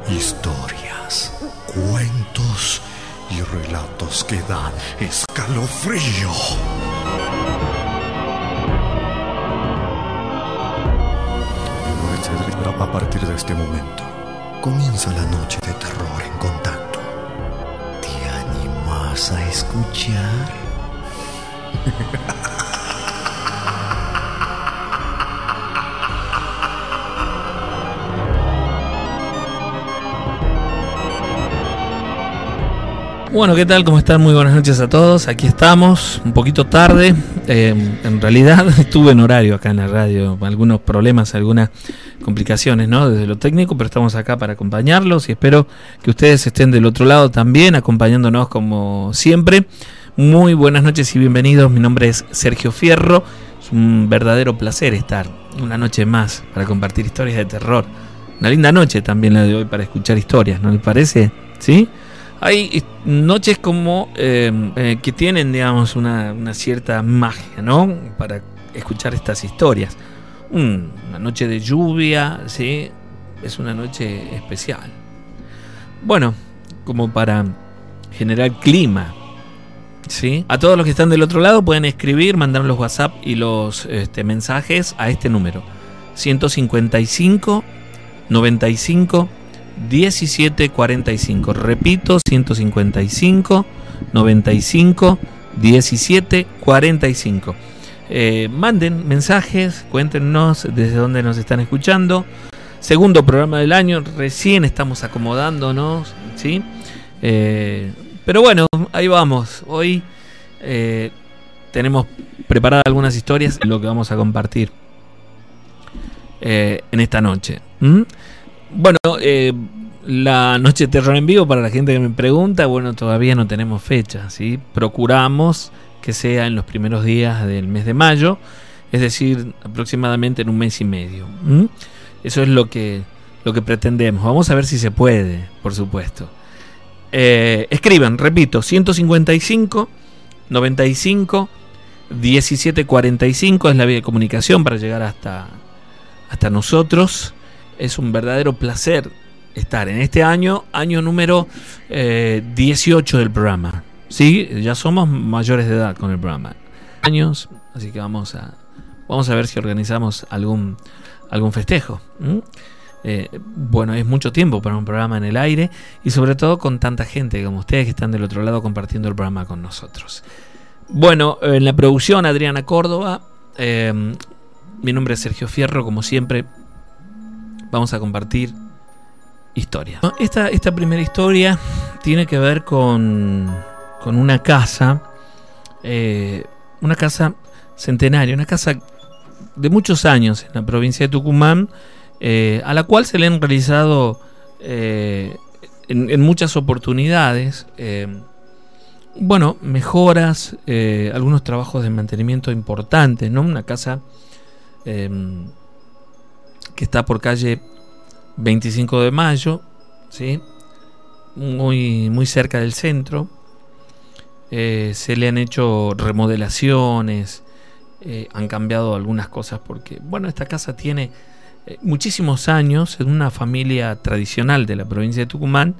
Historias, cuentos y relatos que dan escalofrío. A partir de este momento comienza la noche de terror en Contacto. ¿Te animas a escuchar? Bueno, ¿qué tal? ¿Cómo están? Muy buenas noches a todos. Aquí estamos, un poquito tarde. En realidad estuve en horario acá en la radio, algunos problemas, algunas complicaciones, ¿no? Desde lo técnico, pero estamos acá para acompañarlos y espero que ustedes estén del otro lado también, acompañándonos como siempre. Muy buenas noches y bienvenidos. Mi nombre es Sergio Fierro. Es un verdadero placer estar una noche más para compartir historias de terror. Una linda noche también la de hoy para escuchar historias, ¿no les parece? ¿Sí? Hay noches como que tienen, digamos, una cierta magia, ¿no? Para escuchar estas historias. Una noche de lluvia, ¿sí? Es una noche especial. Bueno, como para generar clima, ¿sí? A todos los que están del otro lado pueden escribir, mandar los WhatsApp y los mensajes a este número. 155 95 1745. Repito, 155 95 1745. Manden mensajes, cuéntenos desde dónde nos están escuchando. Segundo programa del año, recién estamos acomodándonos, ¿sí? Pero bueno, ahí vamos. Hoy tenemos preparadas algunas historias, lo que vamos a compartir en esta noche. Bueno, la noche de terror en vivo, para la gente que me pregunta, bueno, todavía no tenemos fecha, ¿sí? Procuramos que sea en los primeros días del mes de mayo, es decir, aproximadamente en un mes y medio. Eso es lo que pretendemos. Vamos a ver si se puede, por supuesto. Escriban, repito, 155 95 1745 es la vía de comunicación para llegar hasta nosotros. Es un verdadero placer estar en este año número 18 del programa. Sí, ya somos mayores de edad con el programa. Años, así que vamos a ver si organizamos algún festejo. Bueno, es mucho tiempo para un programa en el aire y sobre todo con tanta gente como ustedes que están del otro lado compartiendo el programa con nosotros. Bueno, en la producción Adriana Córdoba, mi nombre es Sergio Fierro, como siempre. Vamos a compartir historias. Esta primera historia tiene que ver con una casa centenaria, una casa de muchos años en la provincia de Tucumán, a la cual se le han realizado en muchas oportunidades mejoras, algunos trabajos de mantenimiento importantes, ¿no? Una casa que está por calle 25 de Mayo, ¿sí? Muy, muy cerca del centro. Se le han hecho remodelaciones, han cambiado algunas cosas porque, bueno, esta casa tiene muchísimos años, en una familia tradicional de la provincia de Tucumán,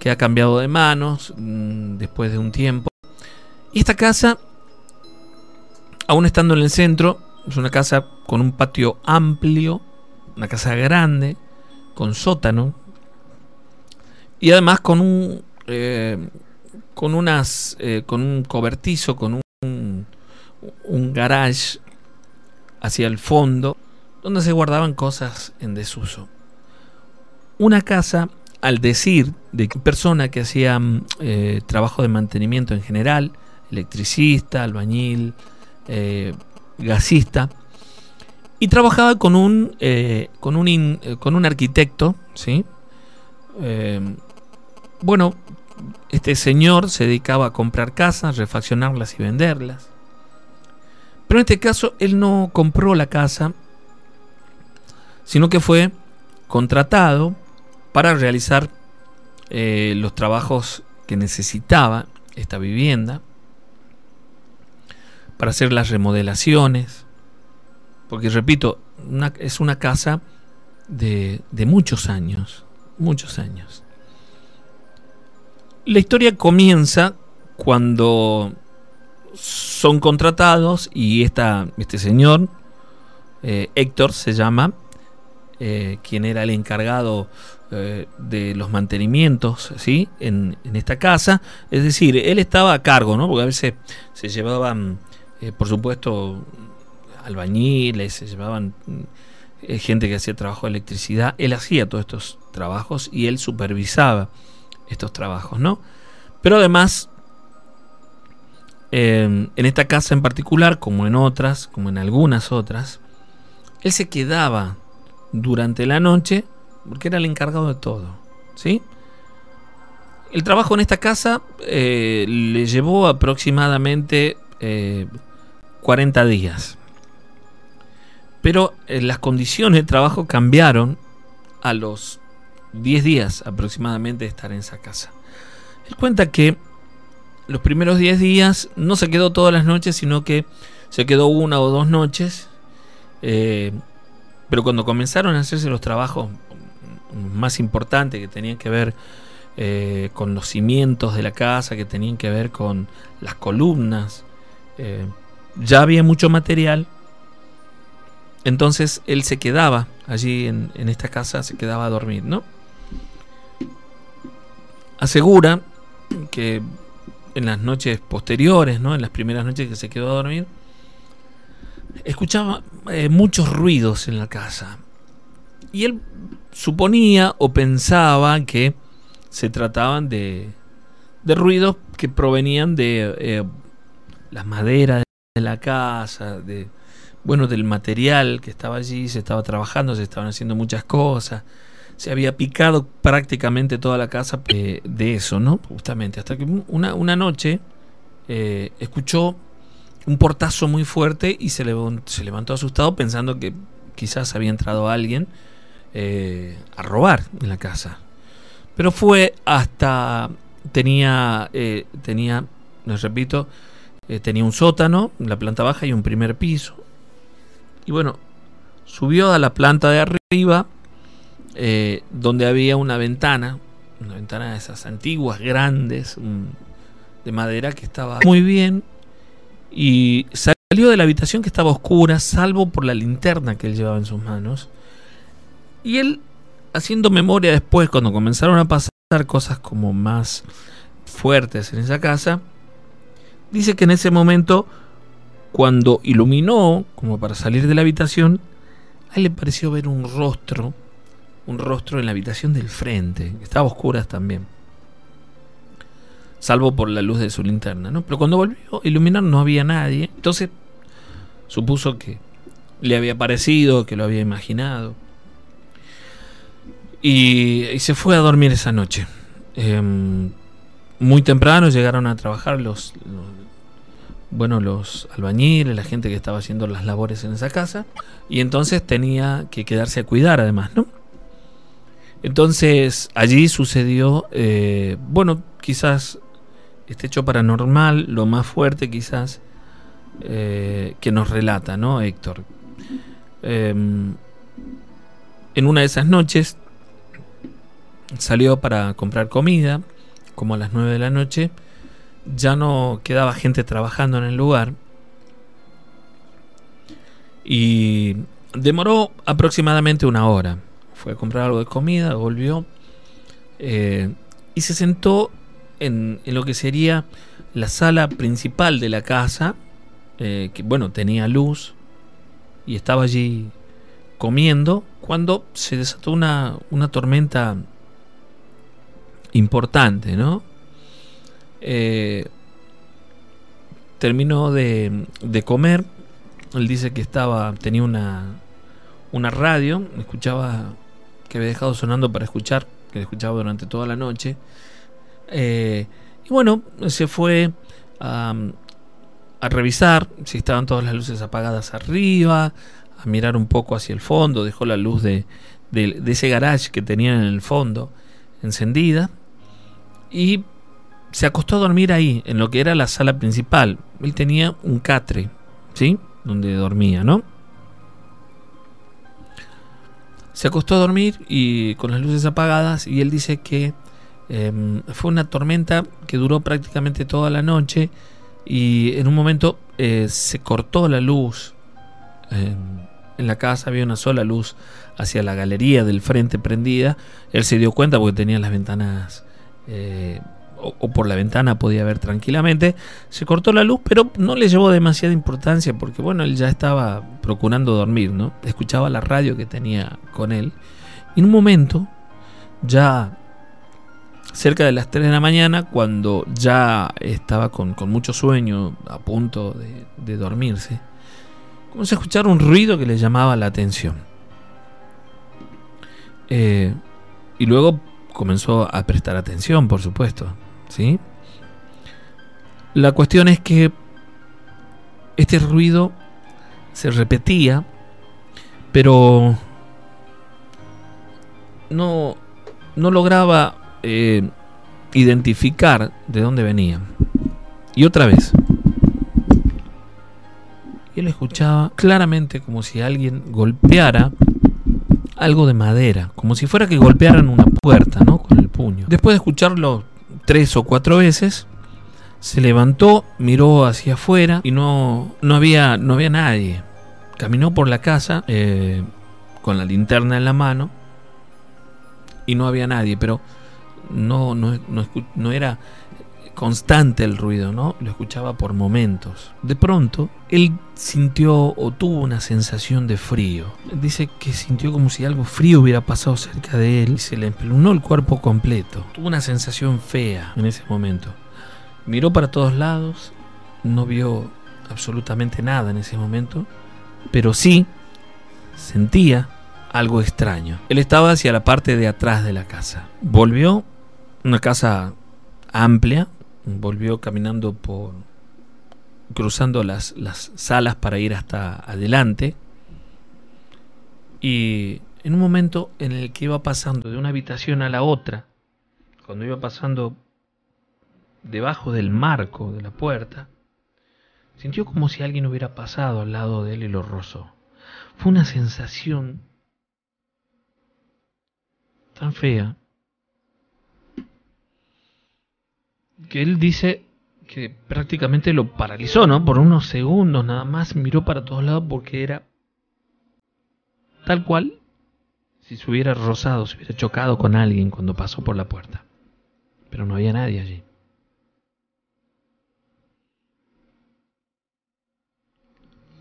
que ha cambiado de manos después de un tiempo. Y esta casa, aún estando en el centro, es una casa con un patio amplio, una casa grande, con sótano y además con un cobertizo, con un garage hacia el fondo donde se guardaban cosas en desuso. Una casa, al decir de persona que hacía trabajo de mantenimiento en general, electricista, albañil, gasista, y trabajaba con un arquitecto, ¿sí? Este señor se dedicaba a comprar casas, refaccionarlas y venderlas. Pero en este caso él no compró la casa, sino que fue contratado para realizar los trabajos que necesitaba esta vivienda, para hacer las remodelaciones, porque repito, es una casa de muchos años, muchos años. La historia comienza cuando son contratados y este señor, Héctor se llama, quien era el encargado de los mantenimientos, ¿sí? en esta casa. Es decir, él estaba a cargo, ¿no? Porque a veces se llevaban, por supuesto, albañiles, se llevaban gente que hacía trabajo de electricidad. Él hacía todos estos trabajos y él supervisaba estos trabajos, ¿no? Pero además, en esta casa en particular, como en otras, como en algunas otras, él se quedaba durante la noche porque era el encargado de todo, ¿sí? El trabajo en esta casa le llevó aproximadamente 40 días. Pero las condiciones de trabajo cambiaron a los 10 días aproximadamente de estar en esa casa. Él cuenta que los primeros 10 días no se quedó todas las noches, sino que se quedó 1 o 2 noches. Pero cuando comenzaron a hacerse los trabajos más importantes que tenían que ver con los cimientos de la casa, que tenían que ver con las columnas, ya había mucho material. Entonces él se quedaba allí en esta casa, se quedaba a dormir, ¿no? Asegura que en las noches posteriores, ¿no? En las primeras noches que se quedó a dormir, escuchaba muchos ruidos en la casa. Y él suponía o pensaba que se trataban de ruidos que provenían de las maderas de la casa, del material que estaba allí. Se estaba trabajando, se estaban haciendo muchas cosas. Se había picado prácticamente toda la casa de eso, ¿no? Justamente, hasta que una noche escuchó un portazo muy fuerte y se levantó asustado pensando que quizás había entrado alguien a robar en la casa. Pero fue hasta... Tenía, les repito, tenía un sótano, la planta baja y un primer piso. Y bueno, subió a la planta de arriba, donde había una ventana de esas antiguas, grandes, de madera, que estaba muy bien. Y salió de la habitación, que estaba oscura, salvo por la linterna que él llevaba en sus manos. Y él, haciendo memoria después, cuando comenzaron a pasar cosas como más fuertes en esa casa, dice que en ese momento, cuando iluminó como para salir de la habitación, a él le pareció ver un rostro en la habitación del frente, que estaba a oscuras también, salvo por la luz de su linterna, ¿no? Pero cuando volvió a iluminar no había nadie. Entonces supuso que le había parecido, que lo había imaginado, y se fue a dormir esa noche. Muy temprano llegaron a trabajar los albañiles, la gente que estaba haciendo las labores en esa casa, y entonces tenía que quedarse a cuidar además, ¿no? Entonces allí sucedió, quizás este hecho paranormal, lo más fuerte quizás que nos relata, ¿no, Héctor? En una de esas noches salió para comprar comida, como a las 9 de la noche. Ya no quedaba gente trabajando en el lugar y demoró aproximadamente 1 hora. Fue a comprar algo de comida, volvió y se sentó en lo que sería la sala principal de la casa, que tenía luz, y estaba allí comiendo cuando se desató una tormenta importante, ¿no? Terminó de comer. Él dice que tenía una radio, escuchaba, que había dejado sonando para escuchar, que la escuchaba durante toda la noche. Y se fue a revisar si estaban todas las luces apagadas arriba, a mirar un poco hacia el fondo. Dejó la luz de ese garage que tenían en el fondo encendida y se acostó a dormir ahí, en lo que era la sala principal. Él tenía un catre, ¿sí?, donde dormía, ¿no? Se acostó a dormir y con las luces apagadas, y él dice que fue una tormenta que duró prácticamente toda la noche, y en un momento se cortó la luz. En la casa había una sola luz hacia la galería del frente prendida. Él se dio cuenta porque tenía las ventanas, o por la ventana podía ver tranquilamente. Se cortó la luz, pero no le llevó demasiada importancia porque, bueno, él ya estaba procurando dormir, ¿no? Escuchaba la radio que tenía con él. Y en un momento, ya cerca de las 3 de la mañana, cuando ya estaba con mucho sueño, a punto de dormirse, comenzó a escuchar un ruido que le llamaba la atención. Y luego comenzó a prestar atención, por supuesto, ¿sí? La cuestión es que este ruido se repetía, pero no lograba identificar de dónde venía. Y otra vez. Y él escuchaba claramente como si alguien golpeara algo de madera, como si fuera que golpearan una puerta, ¿no? Con el puño. Después de escucharlo 3 o 4 veces, se levantó, miró hacia afuera y no había nadie. Caminó por la casa con la linterna en la mano y no había nadie, pero no era constante el ruido, ¿no? Lo escuchaba por momentos. De pronto, él sintió o tuvo una sensación de frío. Dice que sintió como si algo frío hubiera pasado cerca de él y se le espeluznó el cuerpo completo. Tuvo una sensación fea en ese momento. Miró para todos lados, no vio absolutamente nada en ese momento, pero sí sentía algo extraño. Él estaba hacia la parte de atrás de la casa. Volvió, una casa amplia, volvió caminando cruzando las salas para ir hasta adelante, y en un momento en el que iba pasando de una habitación a la otra, cuando iba pasando debajo del marco de la puerta, sintió como si alguien hubiera pasado al lado de él y lo rozó. Fue una sensación tan fea que él dice que prácticamente lo paralizó, ¿no? Por unos segundos nada más miró para todos lados porque era tal cual si se hubiera rozado, se hubiera chocado con alguien cuando pasó por la puerta. Pero no había nadie allí.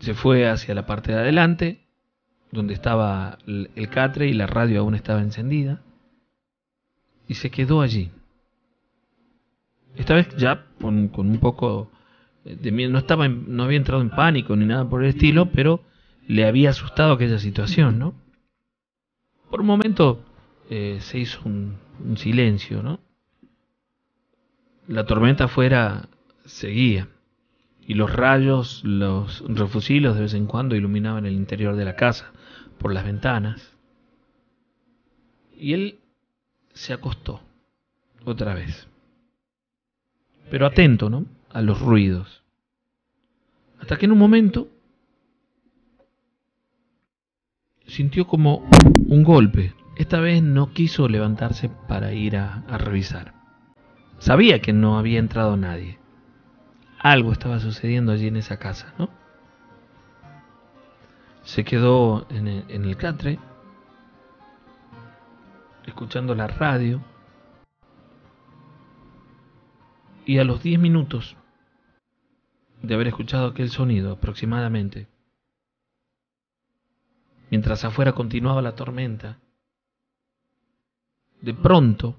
Se fue hacia la parte de adelante, donde estaba el catre y la radio aún estaba encendida, y se quedó allí. Esta vez ya con un poco de miedo. No había entrado en pánico ni nada por el estilo, pero le había asustado aquella situación, ¿no? Por un momento se hizo un silencio, ¿no? La tormenta afuera seguía, y los rayos, los refusilos de vez en cuando iluminaban el interior de la casa por las ventanas. Y él se acostó otra vez, pero atento, ¿no?, a los ruidos. Hasta que en un momento sintió como un golpe. Esta vez no quiso levantarse para ir a revisar. Sabía que no había entrado nadie. Algo estaba sucediendo allí en esa casa, ¿no? Se quedó en el catre, escuchando la radio, y a los 10 minutos de haber escuchado aquel sonido aproximadamente, mientras afuera continuaba la tormenta, de pronto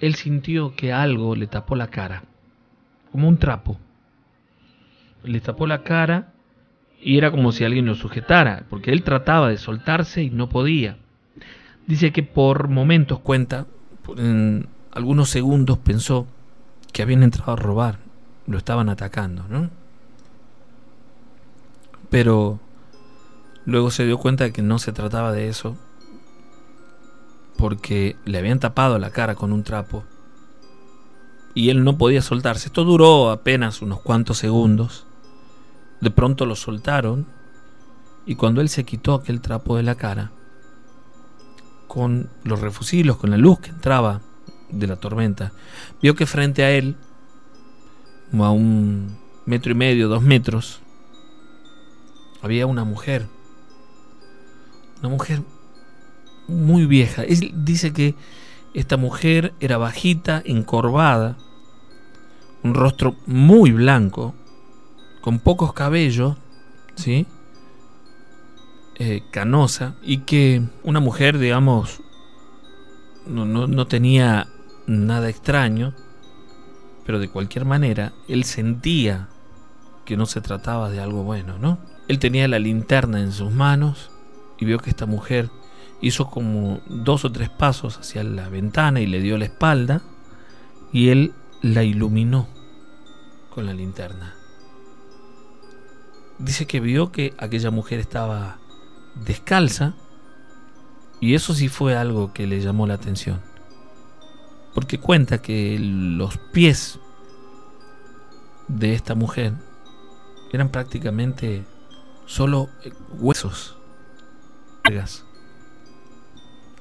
él sintió que algo le tapó la cara, como un trapo. Le tapó la cara y era como si alguien lo sujetara, porque él trataba de soltarse y no podía. Dice que por momentos, cuenta, en algunos segundos pensó que habían entrado a robar, lo estaban atacando, ¿no? Pero luego se dio cuenta de que no se trataba de eso, porque le habían tapado la cara con un trapo y él no podía soltarse. Esto duró apenas unos cuantos segundos. De pronto lo soltaron, y cuando él se quitó aquel trapo de la cara, con los refusilos, con la luz que entraba de la tormenta, vio que frente a él, como a 1,5 metros, 2 metros, había una mujer muy vieja. Él dice que esta mujer era bajita, encorvada, un rostro muy blanco, con pocos cabellos, ¿sí? Canosa, y que una mujer, digamos, no tenía nada extraño, pero de cualquier manera él sentía que no se trataba de algo bueno, ¿no? Él tenía la linterna en sus manos y vio que esta mujer hizo como 2 o 3 pasos hacia la ventana y le dio la espalda, y él la iluminó con la linterna. Dice que vio que aquella mujer estaba descalza, y eso sí fue algo que le llamó la atención, porque cuenta que los pies de esta mujer eran prácticamente solo huesos.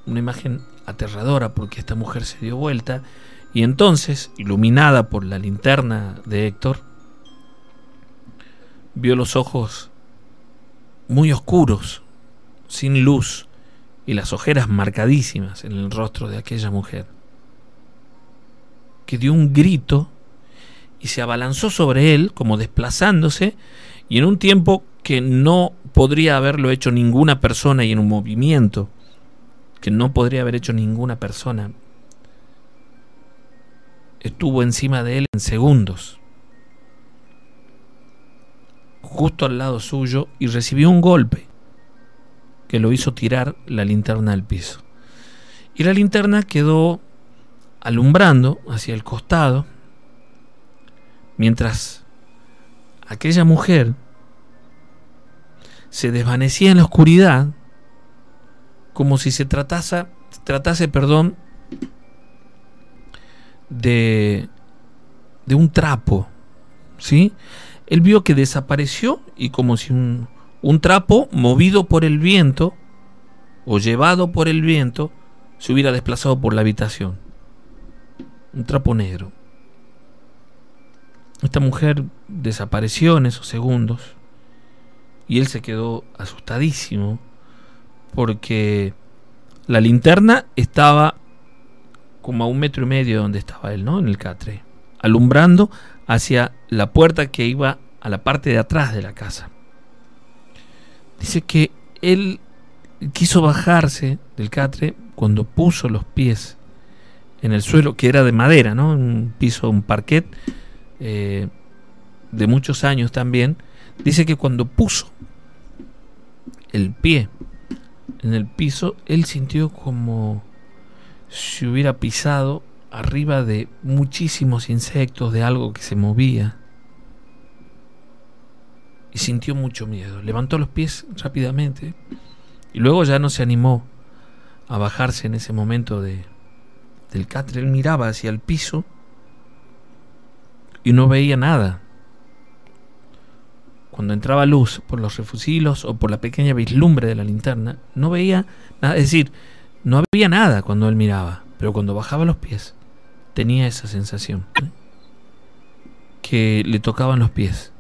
Una imagen aterradora, porque esta mujer se dio vuelta y entonces, iluminada por la linterna de Héctor, vio los ojos muy oscuros, sin luz, y las ojeras marcadísimas en el rostro de aquella mujer, que dio un grito y se abalanzó sobre él, como desplazándose, y en un tiempo que no podría haberlo hecho ninguna persona, y en un movimiento que no podría haber hecho ninguna persona, estuvo encima de él en segundos, justo al lado suyo, y recibió un golpe que lo hizo tirar la linterna al piso. Y la linterna quedó alumbrando hacia el costado, mientras aquella mujer se desvanecía en la oscuridad, como si se tratase, de un trapo, ¿sí? Él vio que desapareció, y como si un trapo movido por el viento o llevado por el viento se hubiera desplazado por la habitación. Un trapo negro. Esta mujer desapareció en esos segundos y él se quedó asustadísimo, porque la linterna estaba como a 1,5 metros de donde estaba él, ¿no? En el catre, alumbrando hacia la puerta que iba a la parte de atrás de la casa. Dice que él quiso bajarse del catre cuando puso los pies en el suelo, que era de madera, ¿no? Un piso, un parquet de muchos años también. Dice que cuando puso el pie en el piso, él sintió como si hubiera pisado arriba de muchísimos insectos, de algo que se movía, y sintió mucho miedo. Levantó los pies rápidamente y luego ya no se animó a bajarse en ese momento del catre. Él miraba hacia el piso y no veía nada. Cuando entraba luz por los refusilos o por la pequeña vislumbre de la linterna, no veía nada. Es decir, no había nada cuando él miraba, pero cuando bajaba los pies tenía esa sensación, que le tocaban los pies.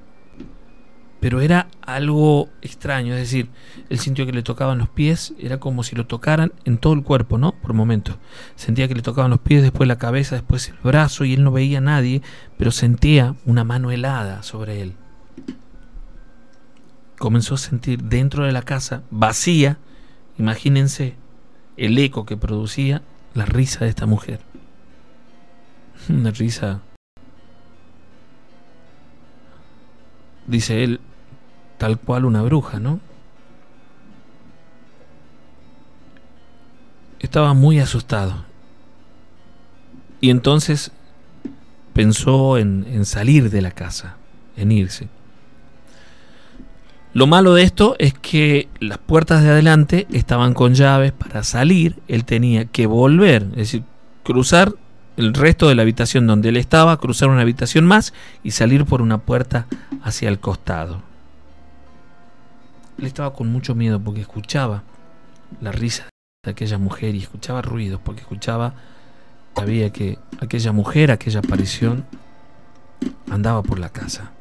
Pero era algo extraño, es decir, él sintió que le tocaban los pies, era como si lo tocaran en todo el cuerpo, ¿no? Por momentos. Sentía que le tocaban los pies, después la cabeza, después el brazo, y él no veía a nadie, pero sentía una mano helada sobre él. Comenzó a sentir dentro de la casa, vacía, imagínense el eco que producía la risa de esta mujer. Una risa, dice él, tal cual una bruja, ¿no? Estaba muy asustado. Y entonces pensó en salir de la casa, en irse. Lo malo de esto es que las puertas de adelante estaban con llaves. Para salir, él tenía que volver, es decir, cruzar el resto de la habitación donde él estaba, cruzar una habitación más y salir por una puerta hacia el costado. Él estaba con mucho miedo porque escuchaba la risa de aquella mujer y escuchaba ruidos, porque sabía que aquella mujer, aquella aparición, andaba por la casa.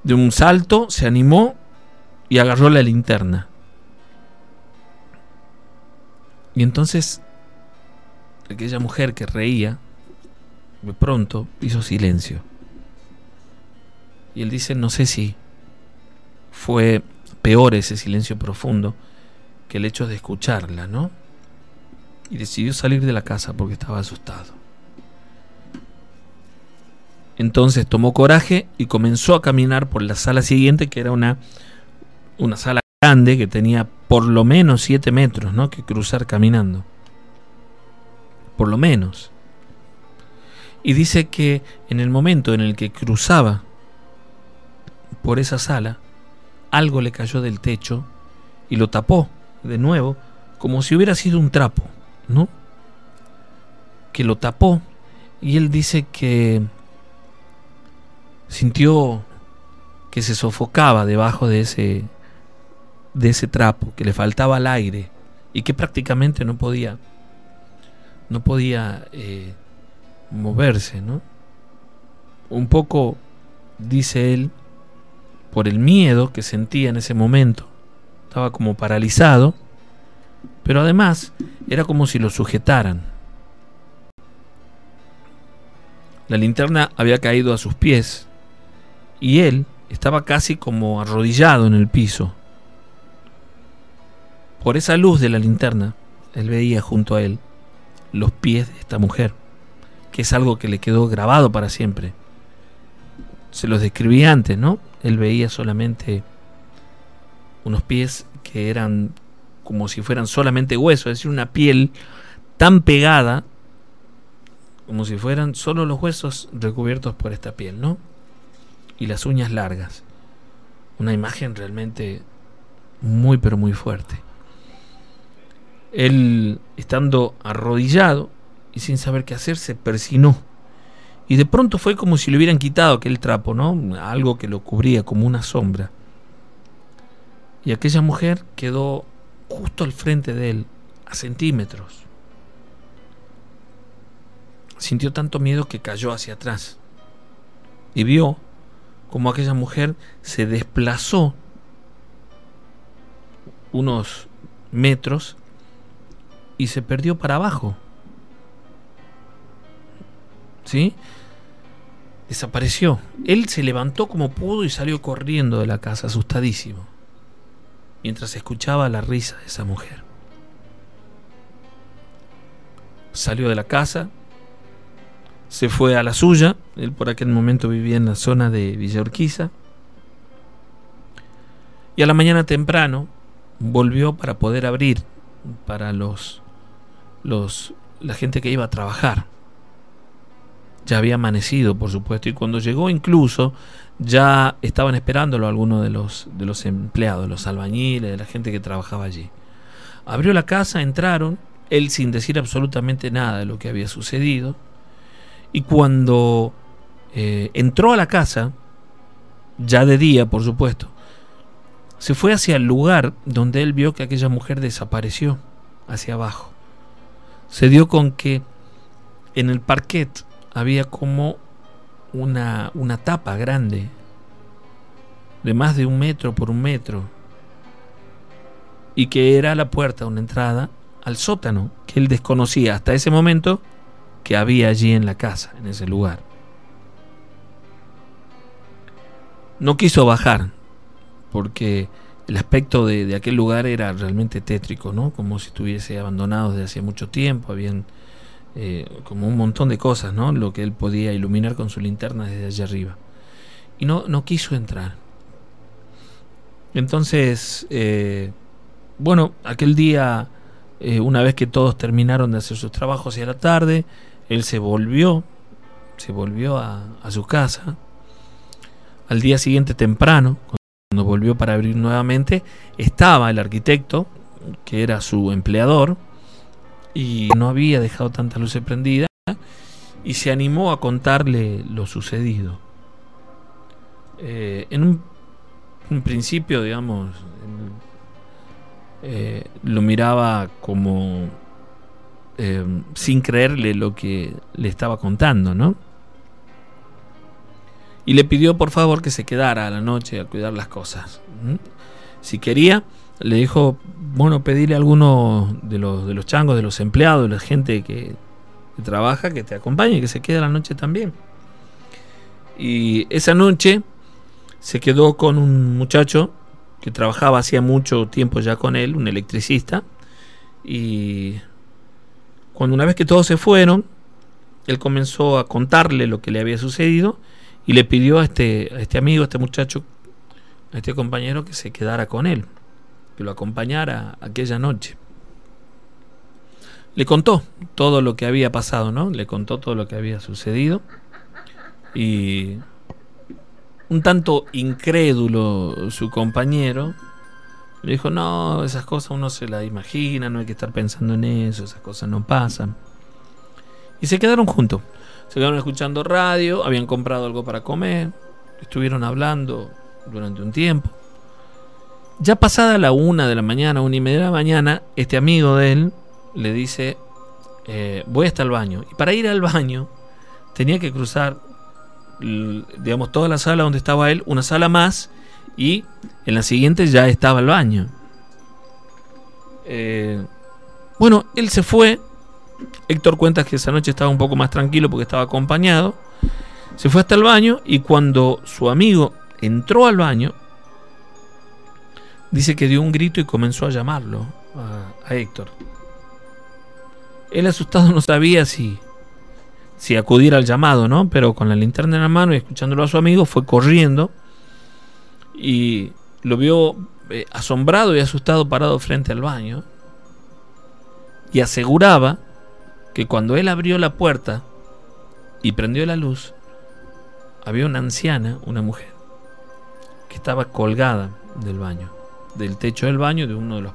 De un salto se animó y agarró la linterna. Y entonces aquella mujer que reía, de pronto hizo silencio. Y él dice, no sé si fue peor ese silencio profundo que el hecho de escucharla, ¿no? Y decidió salir de la casa porque estaba asustado. Entonces tomó coraje y comenzó a caminar por la sala siguiente, que era una sala grande que tenía por lo menos 7 metros, ¿no?, que cruzar caminando. Por lo menos. Y dice que en el momento en el que cruzaba por esa sala, algo le cayó del techo y lo tapó de nuevo, como si hubiera sido un trapo, ¿no? Que lo tapó, y él dice que sintió que se sofocaba debajo de ese trapo, que le faltaba el aire y que prácticamente no podía moverse, ¿no? Un poco, dice él, por el miedo que sentía en ese momento. Estaba como paralizado, pero además era como si lo sujetaran. La linterna había caído a sus pies y él estaba casi como arrodillado en el piso. Por esa luz de la linterna, él veía junto a él los pies de esta mujer, que es algo que le quedó grabado para siempre. Se los describí antes, ¿no? Él veía solamente unos pies que eran como si fueran solamente hueso, es decir, una piel tan pegada como si fueran solo los huesos recubiertos por esta piel, ¿no? Y las uñas largas. Una imagen realmente muy pero muy fuerte. Él, estando arrodillado y sin saber qué hacer, se persinó. Y de pronto fue como si le hubieran quitado aquel trapo, ¿no? Algo que lo cubría como una sombra. Y aquella mujer quedó justo al frente de él, a centímetros. Sintió tanto miedo que cayó hacia atrás. Y vio como aquella mujer se desplazó unos metros y se perdió para abajo. ¿Sí? Desapareció. Él se levantó como pudo y salió corriendo de la casa, asustadísimo, mientras escuchaba la risa de esa mujer. Salió de la casa, se fue a la suya. Él por aquel momento vivía en la zona de Villa Urquiza. Y a la mañana temprano volvió para poder abrir para la gente que iba a trabajar. Ya había amanecido, por supuesto, y cuando llegó incluso ya estaban esperándolo algunos de los empleados, los albañiles, la gente que trabajaba allí. Abrió la casa, entraron, él sin decir absolutamente nada de lo que había sucedido, y cuando entró a la casa, ya de día, por supuesto, se fue hacia el lugar donde él vio que aquella mujer desapareció, hacia abajo. Se dio con que en el parquet había como una tapa grande de más de 1 metro por 1 metro, y que era la puerta, una entrada al sótano que él desconocía hasta ese momento que había allí en la casa, en ese lugar. No quiso bajar porque el aspecto de aquel lugar era realmente tétrico, ¿no? Como si estuviese abandonado desde hace mucho tiempo. Habían como un montón de cosas, ¿no? Lo que él podía iluminar con su linterna desde allá arriba. Y no quiso entrar. Entonces, bueno, aquel día, una vez que todos terminaron de hacer sus trabajos hacia la tarde, él se volvió a su casa. Al día siguiente temprano, cuando volvió para abrir nuevamente, estaba el arquitecto, que era su empleador, y no había dejado tanta luz prendida, y se animó a contarle lo sucedido. En un principio, digamos, lo miraba como sin creerle lo que le estaba contando, ¿no? Y le pidió por favor que se quedara a la noche a cuidar las cosas. Si quería, le dijo, bueno, pedirle a alguno de los changos, de los empleados, de la gente que trabaja, que te acompañe y que se quede a la noche también. Y esa noche se quedó con un muchacho que trabajaba hacía mucho tiempo ya con él, un electricista, y cuando una vez que todos se fueron, él comenzó a contarle lo que le había sucedido y le pidió a este amigo, a este muchacho, a este compañero, que se quedara con él, que lo acompañara aquella noche. Le contó todo lo que había pasado, ¿no? Le contó todo lo que había sucedido y un tanto incrédulo su compañero le dijo, no, esas cosas uno se las imagina, no hay que estar pensando en eso, esas cosas no pasan. Y se quedaron juntos, se quedaron escuchando radio, habían comprado algo para comer, estuvieron hablando durante un tiempo. Ya pasada la 1 de la mañana, 1:30 de la mañana, este amigo de él le dice, voy hasta el baño. Y para ir al baño tenía que cruzar, digamos, toda la sala donde estaba él, una sala más, y en la siguiente ya estaba el baño. Bueno, él se fue. Héctor cuenta que esa noche estaba un poco más tranquilo porque estaba acompañado. Se fue hasta el baño y cuando su amigo entró al baño, dice que dio un grito y comenzó a llamarlo a Héctor. Él, asustado, no sabía si acudir al llamado, ¿no? Pero con la linterna en la mano y escuchándolo a su amigo, fue corriendo y lo vio asombrado y asustado parado frente al baño, y aseguraba que cuando él abrió la puerta y prendió la luz, había una anciana, una mujer, que estaba colgada del baño, del techo del baño, de uno de los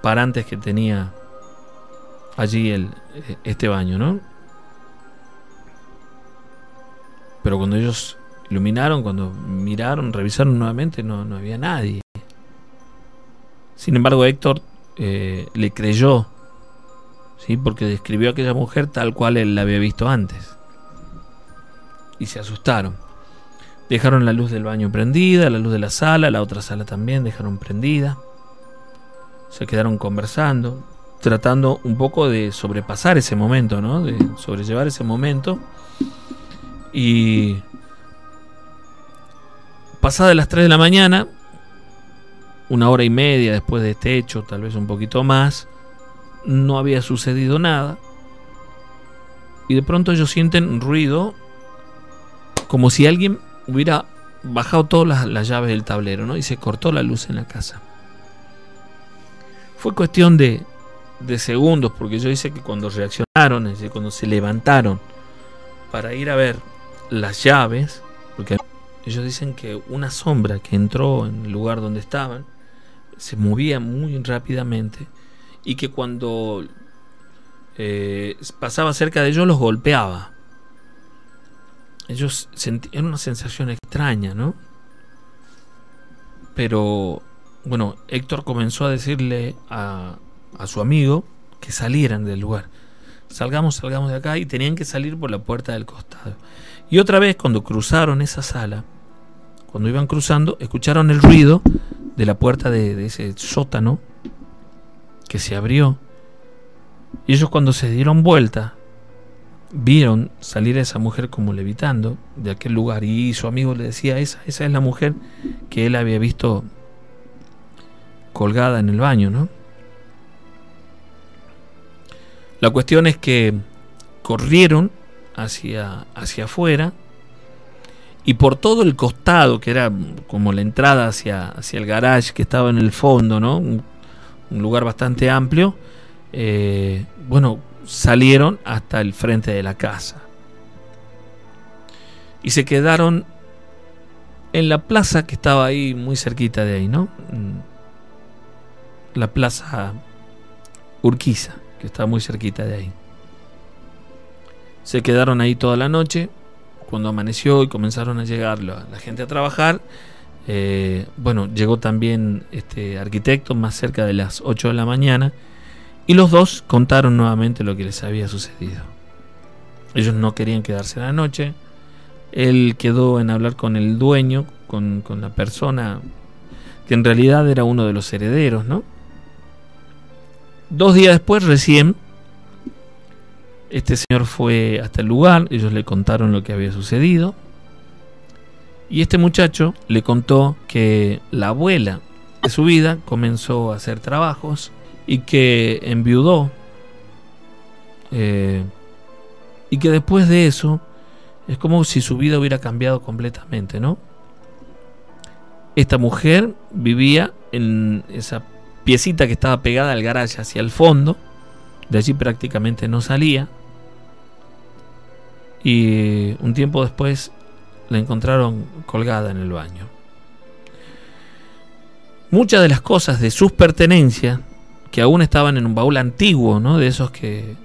parantes que tenía allí este baño, ¿no? Pero cuando ellos iluminaron, cuando miraron, revisaron nuevamente, no había nadie. Sin embargo, Héctor le creyó, ¿sí? Porque describió a aquella mujer tal cual él la había visto antes. Y se asustaron. Dejaron la luz del baño prendida, la luz de la sala, la otra sala también dejaron prendida. Se quedaron conversando, tratando un poco de sobrepasar ese momento, ¿no? De sobrellevar ese momento. Y pasadas las 3 de la mañana, 1:30 después de este hecho, tal vez un poquito más, no había sucedido nada. Y de pronto ellos sienten un ruido, como si alguien hubiera bajado todas las llaves del tablero, ¿no? Y se cortó la luz en la casa. Fue cuestión de segundos, porque yo dice que cuando reaccionaron, es decir, cuando se levantaron para ir a ver las llaves, porque ellos dicen que una sombra que entró en el lugar donde estaban se movía muy rápidamente y que cuando pasaba cerca de ellos los golpeaba. Ellos sentían una sensación extraña, ¿no? Pero bueno, Héctor comenzó a decirle a su amigo que salieran del lugar. Salgamos de acá, y tenían que salir por la puerta del costado. Y otra vez, cuando cruzaron esa sala, cuando iban cruzando, escucharon el ruido de la puerta de ese sótano que se abrió. Y ellos, cuando se dieron vuelta, vieron salir a esa mujer como levitando de aquel lugar. Y su amigo le decía, esa es la mujer que él había visto colgada en el baño, ¿no? La cuestión es que corrieron hacia afuera, y por todo el costado, que era como la entrada hacia el garage que estaba en el fondo, ¿no? Un lugar bastante amplio. Bueno, salieron hasta el frente de la casa y se quedaron en la plaza que estaba ahí muy cerquita de ahí, ¿no? La plaza Urquiza, que está muy cerquita de ahí. Se quedaron ahí toda la noche. Cuando amaneció y comenzaron a llegar la gente a trabajar, Bueno, llegó también este arquitecto más cerca de las 8 de la mañana y los dos contaron nuevamente lo que les había sucedido. Ellos no querían quedarse la noche. Él quedó en hablar con el dueño, con la persona que en realidad era uno de los herederos, ¿no? 2 días después, recién, este señor fue hasta el lugar, ellos le contaron lo que había sucedido, y este muchacho le contó que la abuela de su vida comenzó a hacer trabajos y que enviudó, y que después de eso es como si su vida hubiera cambiado completamente, ¿no? Esta mujer vivía en esa piecita que estaba pegada al garaje hacia el fondo, de allí prácticamente no salía, y un tiempo después la encontraron colgada en el baño. Muchas de las cosas de sus pertenencias, que aún estaban en un baúl antiguo, ¿no? De esos que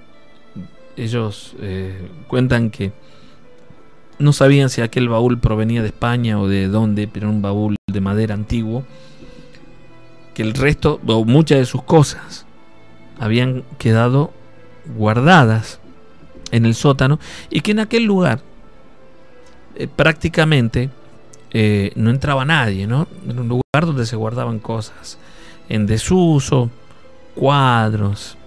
ellos cuentan que no sabían si aquel baúl provenía de España o de dónde, pero era un baúl de madera antiguo, que el resto, o muchas de sus cosas, habían quedado guardadas en el sótano, y que en aquel lugar prácticamente no entraba nadie, ¿no? Era un lugar donde se guardaban cosas en desuso, cuadros,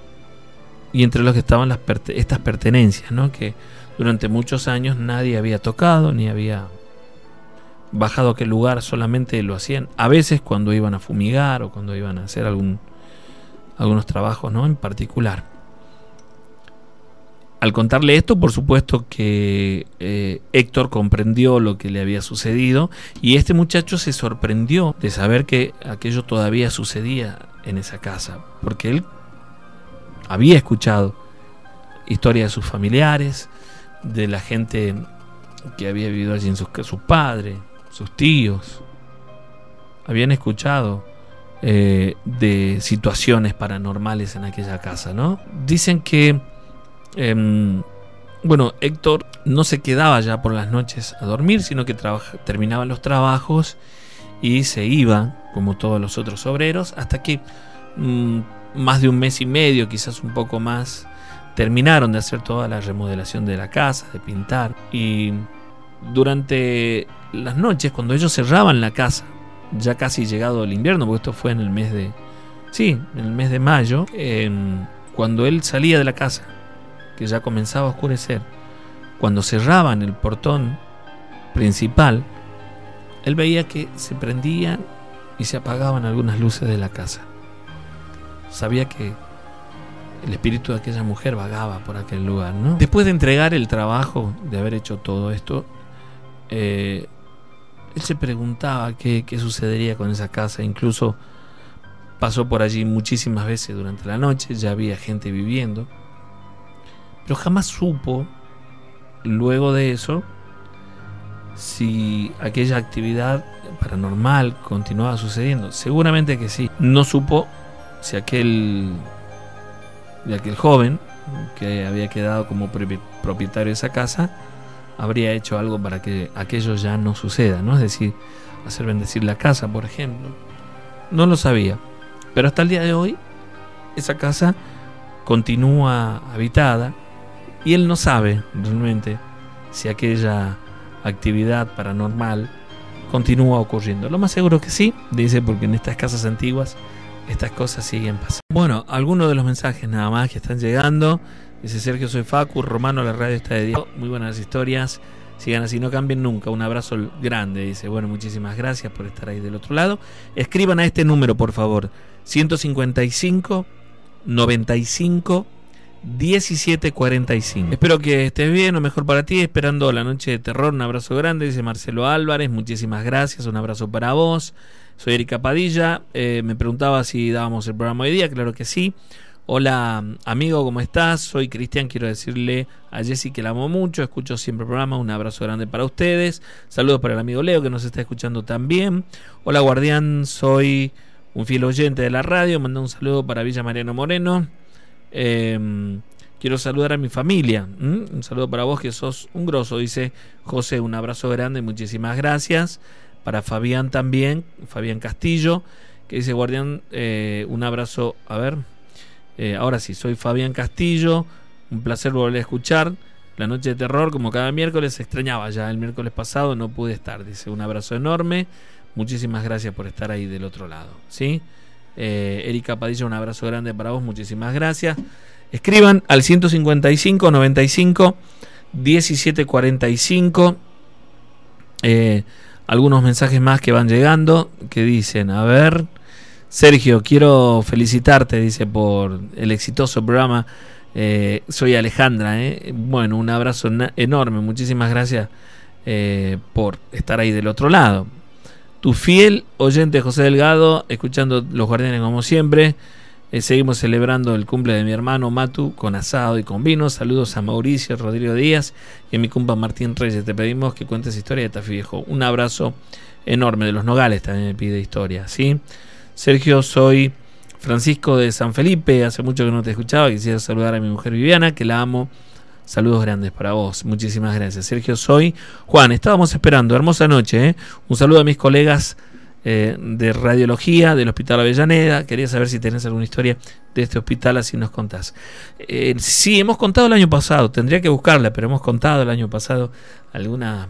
y entre los que estaban estas pertenencias, ¿no? Que durante muchos años nadie había tocado ni había bajado a aquel lugar, solamente lo hacían a veces cuando iban a fumigar o cuando iban a hacer algunos trabajos, ¿no? En particular. Al contarle esto, por supuesto que Héctor comprendió lo que le había sucedido, y este muchacho se sorprendió de saber que aquello todavía sucedía en esa casa, porque él había escuchado historias de sus familiares, de la gente que había vivido allí, sus padres, sus tíos, habían escuchado de situaciones paranormales en aquella casa, ¿no? Dicen que bueno, Héctor no se quedaba ya por las noches a dormir, sino que terminaba los trabajos y se iba, como todos los otros obreros, hasta que más de 1 mes y medio, quizás un poco más, terminaron de hacer toda la remodelación de la casa, de pintar. Y durante las noches, cuando ellos cerraban la casa, ya casi llegado el invierno, porque esto fue en el mes de mayo, cuando él salía de la casa, que ya comenzaba a oscurecer, cuando cerraban el portón principal, él veía que se prendían y se apagaban algunas luces de la casa. Sabía que el espíritu de aquella mujer vagaba por aquel lugar, ¿no? Después de entregar el trabajo, de haber hecho todo esto, él se preguntaba qué sucedería con esa casa. Incluso pasó por allí muchísimas veces durante la noche, ya había gente viviendo, pero jamás supo, luego de eso, si aquella actividad paranormal continuaba sucediendo. Seguramente que sí. No supo si aquel joven que había quedado como propietario de esa casa habría hecho algo para que aquello ya no suceda, ¿no? Es decir, hacer bendecir la casa, por ejemplo. No lo sabía, pero hasta el día de hoy esa casa continúa habitada y él no sabe realmente si aquella actividad paranormal continúa ocurriendo. Lo más seguro que sí, dice, porque en estas casas antiguas estas cosas siguen pasando. Bueno, algunos de los mensajes nada más que están llegando. Dice Sergio, soy Facu, Romano, la radio está de día. Muy buenas historias, sigan así, no cambien nunca. Un abrazo grande, dice. Bueno, muchísimas gracias por estar ahí del otro lado. Escriban a este número, por favor, 155 95 1745. Espero que estés bien, o mejor para ti, esperando la noche de terror. Un abrazo grande, dice Marcelo Álvarez. Muchísimas gracias, un abrazo para vos. Soy Erika Padilla. Me preguntaba si dábamos el programa hoy día. Claro que sí. Hola amigo, ¿cómo estás? Soy Cristian, quiero decirle a Jessy que la amo mucho, escucho siempre el programa. Un abrazo grande para ustedes. Saludos para el amigo Leo que nos está escuchando también. Hola Guardián, soy un fiel oyente de la radio. Manda un saludo para Villa Mariano Moreno. Quiero saludar a mi familia. Un saludo para vos que sos un grosso, dice José. Un abrazo grande, muchísimas gracias. Para Fabián también, Fabián Castillo, que dice: Guardián, un abrazo. A ver, ahora sí, soy Fabián Castillo, un placer volver a escuchar La Noche de Terror como cada miércoles. Extrañaba ya el miércoles pasado, no pude estar. Dice: un abrazo enorme, muchísimas gracias por estar ahí del otro lado, ¿sí? Erika Padilla, un abrazo grande para vos, muchísimas gracias. Escriban al 155 95 17 45. Algunos mensajes más que van llegando, que dicen: a ver, Sergio, quiero felicitarte, dice, por el exitoso programa. Soy Alejandra, bueno, un abrazo enorme, muchísimas gracias por estar ahí del otro lado. Tu fiel oyente José Delgado, escuchando Los Guardianes como siempre. Seguimos celebrando el cumple de mi hermano Matu con asado y con vino. Saludos a Mauricio Rodrigo Díaz y a mi compa Martín Reyes. Te pedimos que cuentes historia de Tafí Viejo. Un abrazo enorme. De Los Nogales también me pide historia, ¿sí? Sergio, soy Francisco de San Felipe. Hace mucho que no te escuchaba. Quisiera saludar a mi mujer Viviana, que la amo. Saludos grandes para vos. Muchísimas gracias. Sergio, soy Juan. Estábamos esperando. Hermosa noche, Un saludo a mis colegas de radiología del Hospital Avellaneda. Quería saber si tenés alguna historia de este hospital, así nos contás. Sí, hemos contado el año pasado, tendría que buscarla, pero hemos contado el año pasado. Algunas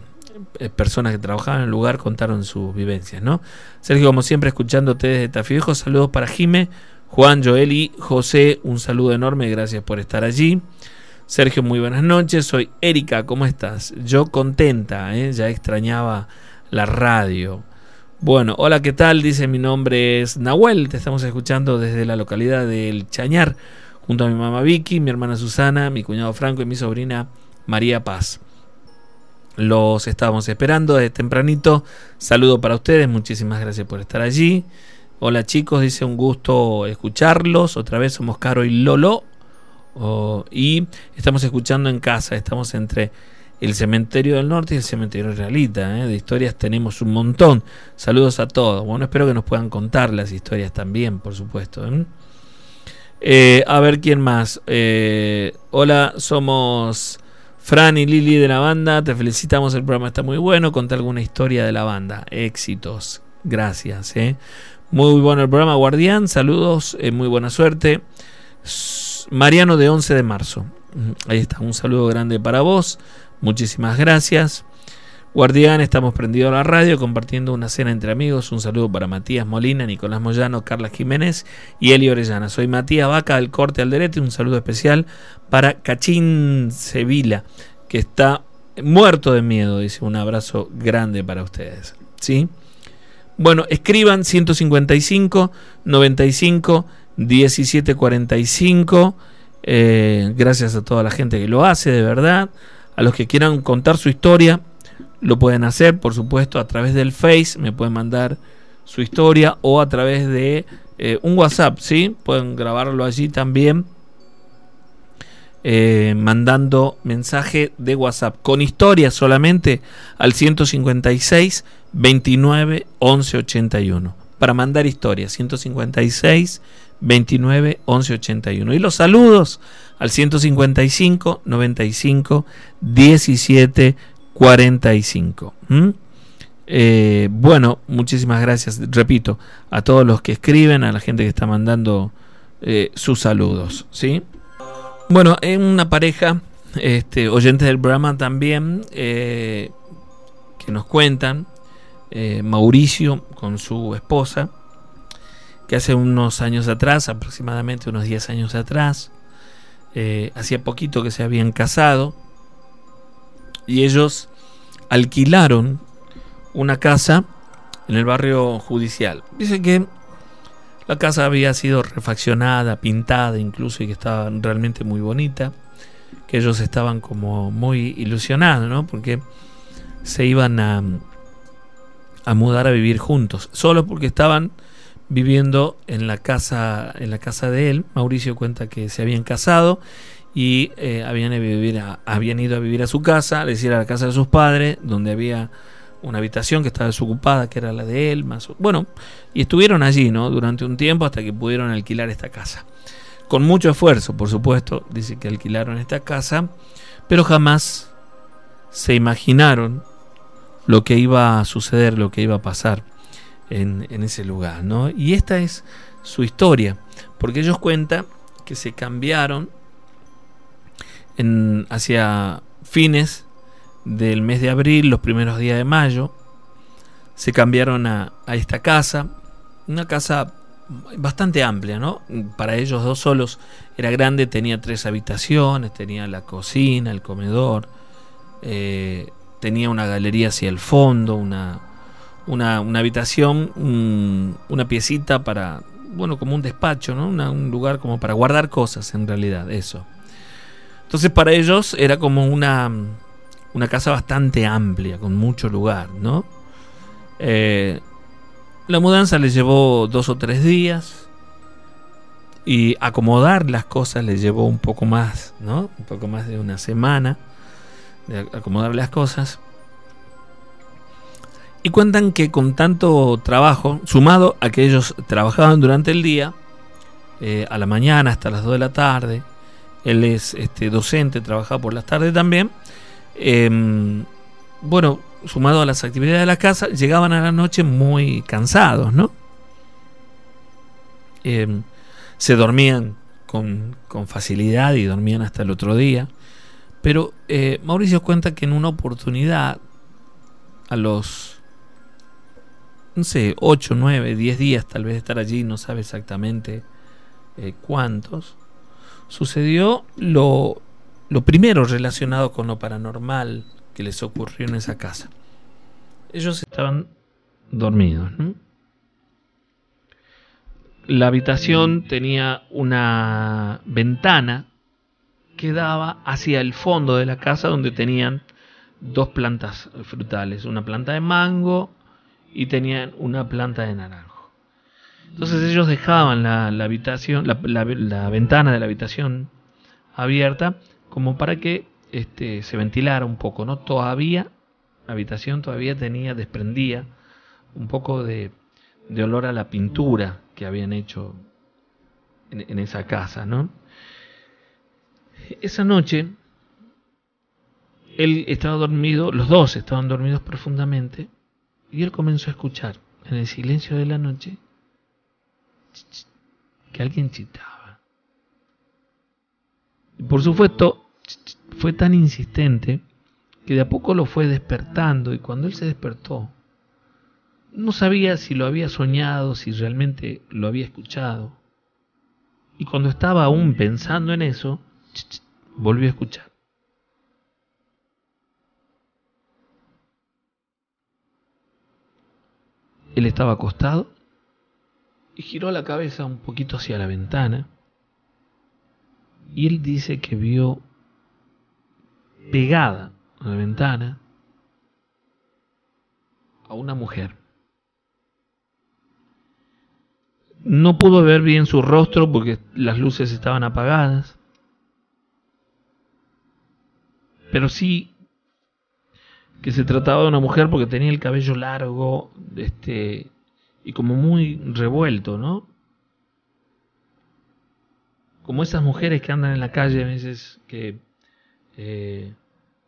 personas que trabajaban en el lugar contaron sus vivencias, ¿no? Sergio, como siempre, escuchándote desde Tafí Viejo. Saludos para Jime, Juan, Joel y José. Un saludo enorme, gracias por estar allí. Sergio, muy buenas noches. Soy Erika, ¿cómo estás? Yo contenta, ya extrañaba la radio. Bueno, hola, ¿qué tal? Dice: mi nombre es Nahuel, te estamos escuchando desde la localidad del Chañar, junto a mi mamá Vicky, mi hermana Susana, mi cuñado Franco y mi sobrina María Paz. Los estábamos esperando desde tempranito. Saludo para ustedes, muchísimas gracias por estar allí. Hola chicos, dice: un gusto escucharlos. Otra vez somos Caro y Lolo. Y estamos escuchando en casa, estamos entre el Cementerio del Norte y el Cementerio Realita, de historias tenemos un montón. Saludos a todos. Bueno, espero que nos puedan contar las historias también, por supuesto. A ver quién más. Hola, somos Fran y Lili de la banda. Te felicitamos, el programa está muy bueno. Contá alguna historia de la banda. Éxitos. Gracias. Muy bueno el programa, Guardián. Saludos, muy buena suerte. Mariano de 11 de marzo. Ahí está, un saludo grande para vos. Muchísimas gracias. Guardián, estamos prendidos a la radio, compartiendo una cena entre amigos. Un saludo para Matías Molina, Nicolás Moyano, Carla Jiménez y Eli Orellana. Soy Matías Vaca, del Corte Alderete. Un saludo especial para Cachín Sevilla, que está muerto de miedo. Dice: un abrazo grande para ustedes. ¿Sí? Bueno, escriban 155 95 17 45. Gracias a toda la gente que lo hace, de verdad. A los que quieran contar su historia, lo pueden hacer, por supuesto, a través del Face. Me pueden mandar su historia, o a través de un WhatsApp, ¿sí? Pueden grabarlo allí también, mandando mensaje de WhatsApp con historia solamente al 156 29 11 81. Para mandar historia, 156 29 11 81. Y los saludos al 155 95 17 45. Bueno, muchísimas gracias, repito, a todos los que escriben, a la gente que está mandando sus saludos, ¿sí? Bueno, en una pareja, oyentes del programa también, que nos cuentan, Mauricio con su esposa, que hace unos años atrás, aproximadamente unos 10 años atrás, hacía poquito que se habían casado, y ellos alquilaron una casa en el barrio judicial. Dice que la casa había sido refaccionada, pintada incluso, y que estaba realmente muy bonita, que ellos estaban como muy ilusionados, ¿no? Porque se iban a mudar a vivir juntos, solo porque estaban viviendo en la casa de él. Mauricio cuenta que se habían casado y habían ido a vivir a su casa, es decir, a la casa de sus padres, donde había una habitación que estaba desocupada, que era la de él, bueno, y estuvieron allí, ¿no? Durante un tiempo, hasta que pudieron alquilar esta casa. Con mucho esfuerzo, por supuesto, dice que alquilaron esta casa, pero jamás se imaginaron lo que iba a suceder, lo que iba a pasar en ese lugar, ¿no? Y esta es su historia, porque ellos cuentan que se cambiaron hacia fines del mes de abril, los primeros días de mayo, se cambiaron a esta casa, una casa bastante amplia, ¿no? Para ellos dos solos era grande, tenía 3 habitaciones, tenía la cocina, el comedor, tenía una galería hacia el fondo, una habitación, una piecita para, bueno, como un despacho, ¿no? Un lugar como para guardar cosas, en realidad, eso. Entonces para ellos era como una casa bastante amplia, con mucho lugar, ¿no? La mudanza les llevó 2 o 3 días y acomodar las cosas les llevó un poco más, ¿no? Un poco más de una semana de acomodar las cosas. Y cuentan que con tanto trabajo, sumado a que ellos trabajaban durante el día, a la mañana hasta las 2 de la tarde, él es docente, trabajaba por las tardes también, bueno, sumado a las actividades de la casa, llegaban a la noche muy cansados, ¿no? Se dormían con facilidad y dormían hasta el otro día. Pero Mauricio cuenta que en una oportunidad, a los, no sé, 8, 9, 10 días tal vez de estar allí, no sabe exactamente cuántos, sucedió lo primero relacionado con lo paranormal que les ocurrió en esa casa. Ellos estaban dormidos, ¿no? La habitación tenía una ventana que daba hacia el fondo de la casa, donde tenían 2 plantas frutales, una planta de mango y tenían una planta de naranjo. Entonces ellos dejaban la habitación, la ventana de la habitación abierta, como para que se ventilara un poco, ¿no? Todavía la habitación desprendía un poco de olor a la pintura que habían hecho en esa casa, ¿no? Esa noche él estaba dormido, los dos estaban dormidos profundamente, y él comenzó a escuchar en el silencio de la noche que alguien chitaba. Y por supuesto fue tan insistente que de a poco lo fue despertando, y cuando él se despertó no sabía si lo había soñado, si realmente lo había escuchado. Y cuando estaba aún pensando en eso, volvió a escuchar. Él estaba acostado y giró la cabeza un poquito hacia la ventana, y él dice que vio pegada a la ventana a una mujer. No pudo ver bien su rostro porque las luces estaban apagadas, pero sí que se trataba de una mujer porque tenía el cabello largo, y como muy revuelto, ¿no? Como esas mujeres que andan en la calle a veces,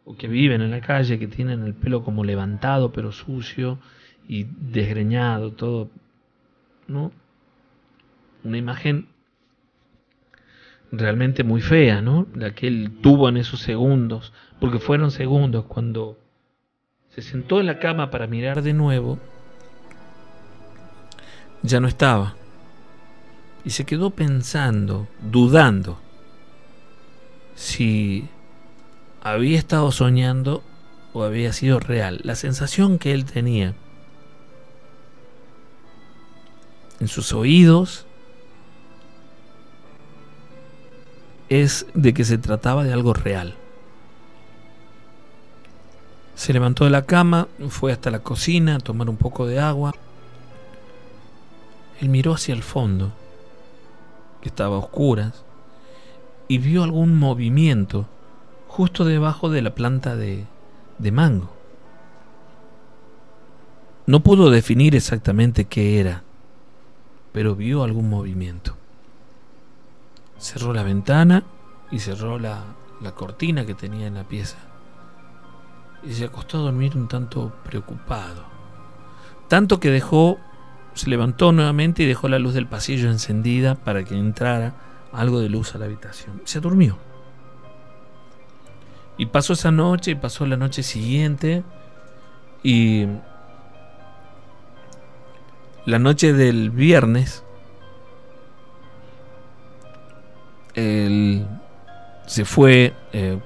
o que viven en la calle, que tienen el pelo como levantado pero sucio y desgreñado, todo, ¿no? Una imagen realmente muy fea, ¿no? La que él tuvo en esos segundos, porque fueron segundos. Cuando se sentó en la cama para mirar de nuevo, ya no estaba. Y se quedó pensando, dudando, si había estado soñando o había sido real. La sensación que él tenía en sus oídos es de que se trataba de algo real. Se levantó de la cama, fue hasta la cocina a tomar un poco de agua. Él miró hacia el fondo, que estaba a oscuras, y vio algún movimiento justo debajo de la planta de mango. No pudo definir exactamente qué era, pero vio algún movimiento. Cerró la ventana y cerró la cortina que tenía en la pieza. y se acostó a dormir un tanto preocupado. Tanto que se levantó nuevamente y dejó la luz del pasillo encendida para que entrara algo de luz a la habitación. Se durmió. Y pasó esa noche y pasó la noche siguiente. Y la noche del viernes, él se fue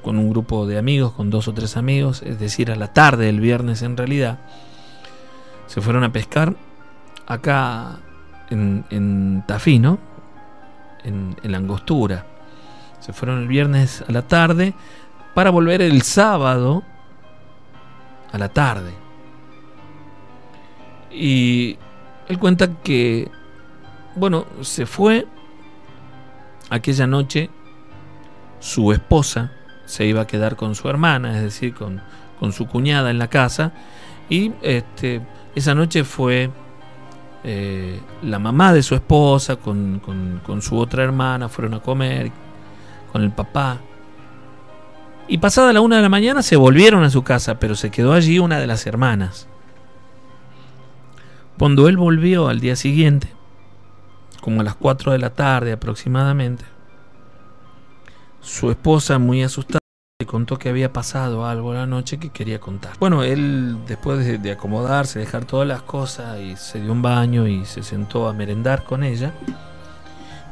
con un grupo de amigos, con 2 o 3 amigos, es decir, a la tarde del viernes en realidad. Se fueron a pescar acá en Tafí, ¿no? En la Angostura. Se fueron el viernes a la tarde para volver el sábado a la tarde. Y él cuenta que, bueno, se fue aquella noche. Su esposa se iba a quedar con su hermana, es decir, con su cuñada en la casa. Y esa noche fue la mamá de su esposa con su otra hermana, fueron a comer con el papá. Y pasada la 1 de la mañana se volvieron a su casa, pero se quedó allí una de las hermanas. Cuando él volvió al día siguiente, como a las 4 de la tarde aproximadamente, su esposa, muy asustada, le contó que había pasado algo la noche que quería contar. Bueno, él, después de acomodarse, dejar todas las cosas, y se dio un baño y se sentó a merendar con ella.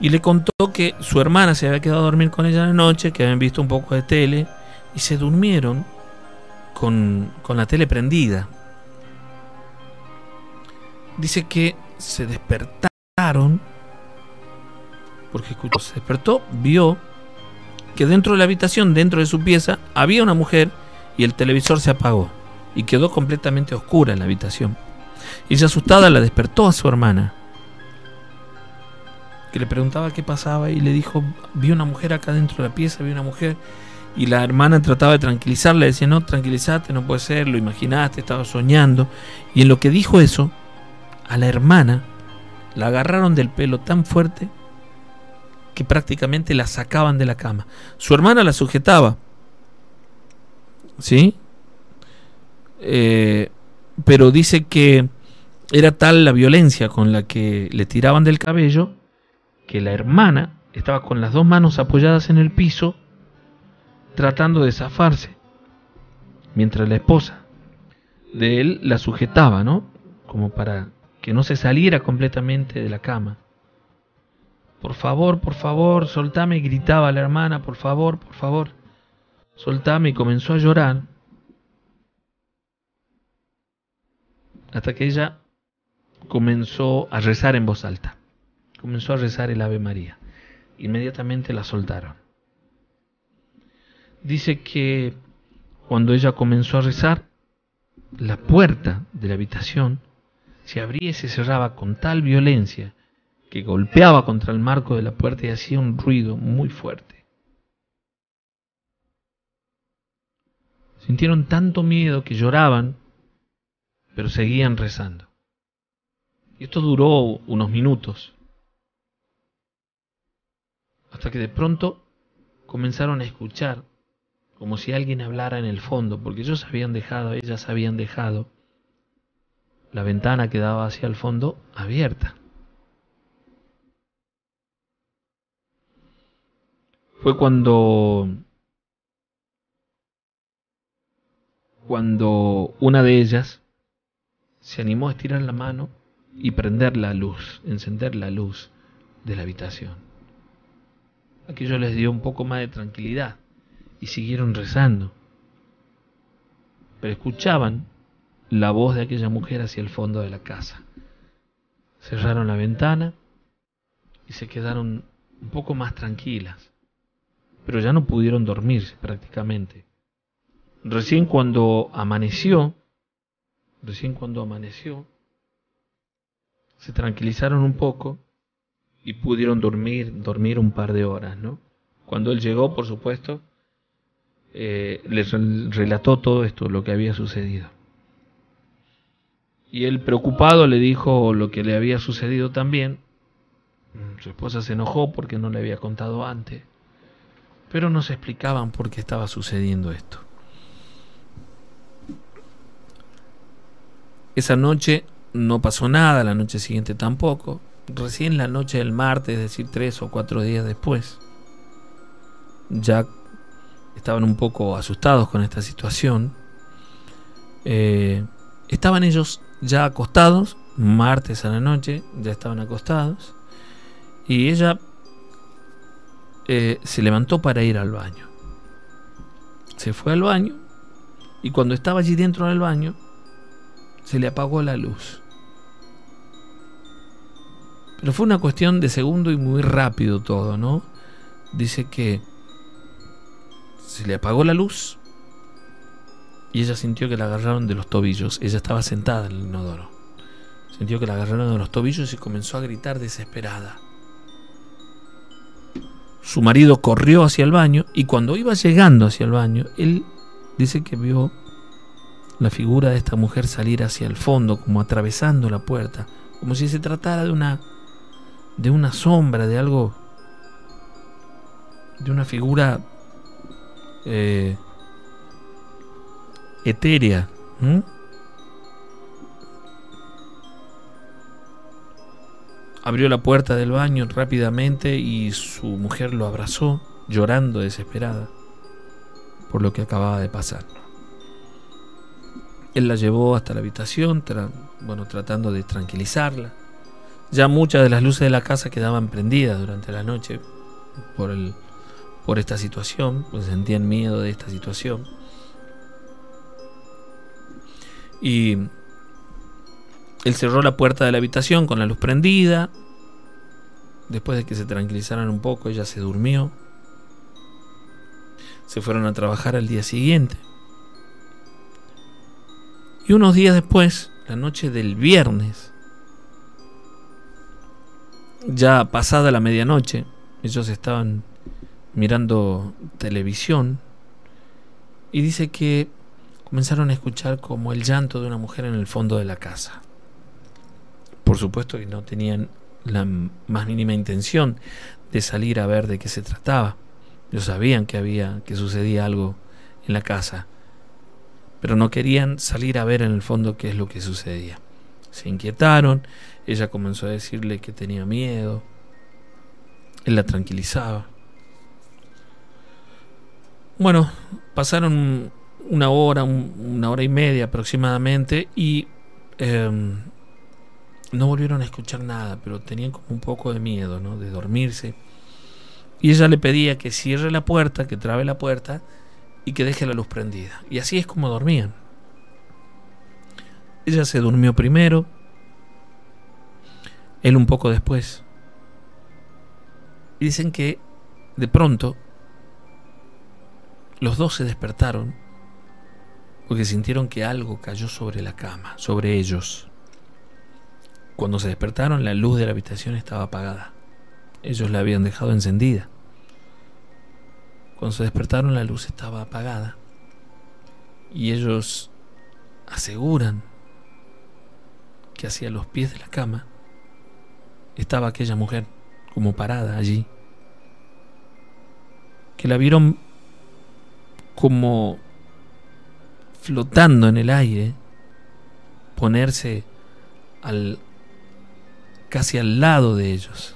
Y le contó que su hermana se había quedado a dormir con ella la noche, que habían visto un poco de tele, y se durmieron con la tele prendida. Dice que se despertaron, porque escuchó, se despertó, vio que dentro de la habitación, dentro de su pieza, había una mujer y el televisor se apagó y quedó completamente oscura en la habitación. Y ella, asustada, la despertó a su hermana, que le preguntaba qué pasaba, y le dijo: vi una mujer acá dentro de la pieza, vi una mujer. Y la hermana trataba de tranquilizarla, decía: no, tranquilízate, no puede ser, lo imaginaste, estaba soñando. Y en lo que dijo eso, a la hermana la agarraron del pelo tan fuerte que prácticamente la sacaban de la cama. Su hermana la sujetaba, ¿sí? Pero dice que era tal la violencia con la que le tiraban del cabello, que la hermana estaba con las 2 manos apoyadas en el piso, tratando de zafarse, mientras la esposa de él la sujetaba, ¿no? Como para que no se saliera completamente de la cama. Por favor, soltame, gritaba la hermana, por favor, soltame, y comenzó a llorar, hasta que ella comenzó a rezar en voz alta, comenzó a rezar el Ave María. Inmediatamente la soltaron. Dice que cuando ella comenzó a rezar, la puerta de la habitación se abría y se cerraba con tal violencia que golpeaba contra el marco de la puerta y hacía un ruido muy fuerte. Sintieron tanto miedo que lloraban, pero seguían rezando. Y esto duró unos minutos, hasta que de pronto comenzaron a escuchar como si alguien hablara en el fondo, porque ellas habían dejado la ventana que daba hacia el fondo abierta. Fue cuando una de ellas se animó a estirar la mano y prender la luz, encender la luz de la habitación. Aquello les dio un poco más de tranquilidad y siguieron rezando, pero escuchaban la voz de aquella mujer hacia el fondo de la casa. Cerraron la ventana y se quedaron un poco más tranquilas, pero ya no pudieron dormirse prácticamente. Recién cuando amaneció, se tranquilizaron un poco y pudieron dormir un par de horas, ¿no? Cuando él llegó, por supuesto, les relató todo esto, lo que había sucedido. Y él, preocupado, le dijo lo que le había sucedido también. Su esposa se enojó porque no le había contado antes, pero no se explicaban por qué estaba sucediendo esto. Esa noche no pasó nada, la noche siguiente tampoco. Recién la noche del martes, es decir, 3 o 4 días después, ya estaban un poco asustados con esta situación. Estaban ellos ya acostados, martes a la noche, ya estaban acostados, y ella se levantó para ir al baño. Se fue al baño, y cuando estaba allí dentro del baño, se le apagó la luz. Pero fue una cuestión de segundo y muy rápido todo, ¿no? Dice que se le apagó la luz y ella sintió que la agarraron de los tobillos. Ella estaba sentada en el inodoro. Sintió que la agarraron de los tobillos y comenzó a gritar desesperada. Su marido corrió hacia el baño y cuando iba llegando hacia el baño, él dice que vio la figura de esta mujer salir hacia el fondo, como atravesando la puerta, como si se tratara de una sombra, de algo, de una figura etérea. Abrió la puerta del baño rápidamente y su mujer lo abrazó, llorando desesperada por lo que acababa de pasar. Él la llevó hasta la habitación, tratando de tranquilizarla. Ya muchas de las luces de la casa quedaban prendidas durante la noche por esta situación, pues sentían miedo de esta situación. Y él cerró la puerta de la habitación con la luz prendida. Después de que se tranquilizaran un poco, ella se durmió. Se fueron a trabajar al día siguiente. Y unos días después, la noche del viernes, ya pasada la medianoche, ellos estaban mirando televisión y dice que comenzaron a escuchar como el llanto de una mujer en el fondo de la casa. Por supuesto que no tenían la más mínima intención de salir a ver de qué se trataba. Ellos sabían que sucedía algo en la casa, pero no querían salir a ver en el fondo qué es lo que sucedía. Se inquietaron, ella comenzó a decirle que tenía miedo, él la tranquilizaba. Bueno, pasaron una hora y media aproximadamente y no volvieron a escuchar nada, pero tenían como un poco de miedo, ¿no?, de dormirse. Y ella le pedía que cierre la puerta, que trabe la puerta y que deje la luz prendida. Y así es como dormían. Ella se durmió primero, él un poco después. Y dicen que de pronto los dos se despertaron porque sintieron que algo cayó sobre la cama, sobre ellos. Cuando se despertaron, la luz de la habitación estaba apagada. Ellos la habían dejado encendida. Cuando se despertaron, la luz estaba apagada. Y ellos aseguran que hacia los pies de la cama estaba aquella mujer como parada allí. Que la vieron como flotando en el aire, ponerse casi al lado de ellos.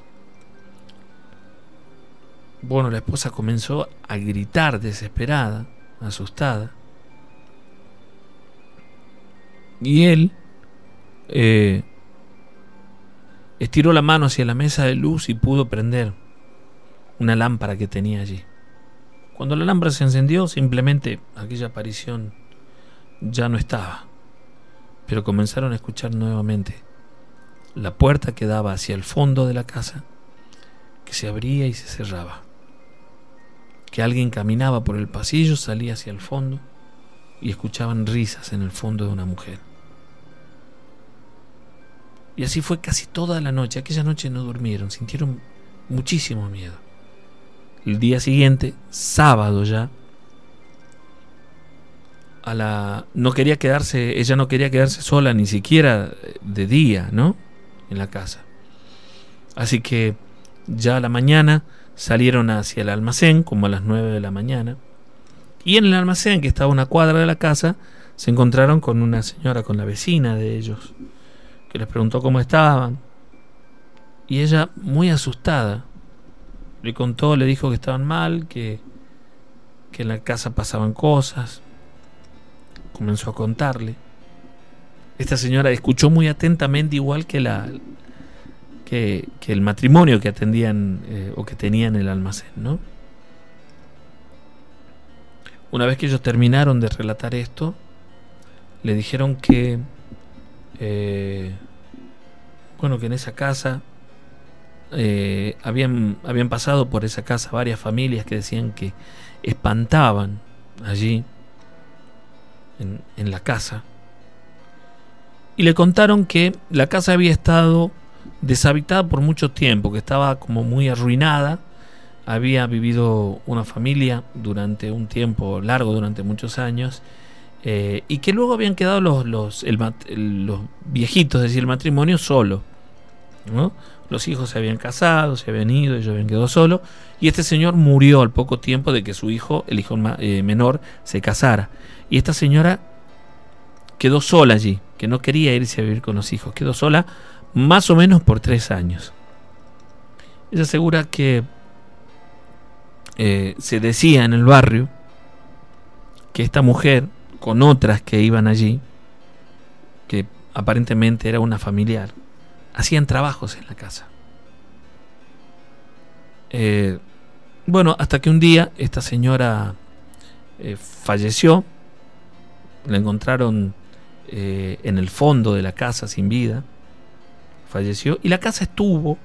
Bueno, la esposa comenzó a gritar desesperada, asustada. Y él estiró la mano hacia la mesa de luz y pudo prender una lámpara que tenía allí. Cuando la lámpara se encendió, simplemente aquella aparición ya no estaba. Pero comenzaron a escuchar nuevamente la puerta que daba hacia el fondo de la casa, que se abría y se cerraba. Que alguien caminaba por el pasillo, salía hacia el fondo y escuchaban risas en el fondo de una mujer. Y así fue casi toda la noche. Aquella noche no durmieron, sintieron muchísimo miedo. El día siguiente, sábado ya, ella no quería quedarse sola ni siquiera de día, ¿no?, en la casa. Así que ya a la mañana salieron hacia el almacén, como a las 9 de la mañana, y en el almacén, que estaba a una cuadra de la casa, se encontraron con una señora, con la vecina de ellos, que les preguntó cómo estaban. Y ella, muy asustada, le contó, le dijo que estaban mal, que en la casa pasaban cosas. Comenzó a contarle. Esta señora escuchó muy atentamente, igual que el matrimonio que atendían o que tenían el almacén, ¿no? Una vez que ellos terminaron de relatar esto, le dijeron que que en esa casa habían pasado por esa casa varias familias que decían que espantaban allí en la casa, y le contaron que la casa había estado deshabitada por mucho tiempo, que estaba como muy arruinada. Había vivido una familia durante un tiempo largo, durante muchos años, y que luego habían quedado los viejitos, es decir, el matrimonio solo, ¿no? Los hijos se habían casado, se habían ido, ellos habían quedado solos, y este señor murió al poco tiempo de que su hijo, el hijo menor, se casara. Y esta señora quedó sola allí, que no quería irse a vivir con los hijos, quedó sola más o menos por 3 años. Ella asegura que se decía en el barrio que esta mujer, con otras que iban allí, que aparentemente era una familiar, hacían trabajos en la casa. Hasta que un día esta señora falleció. La encontraron en el fondo de la casa sin vida. Falleció, y la casa estuvo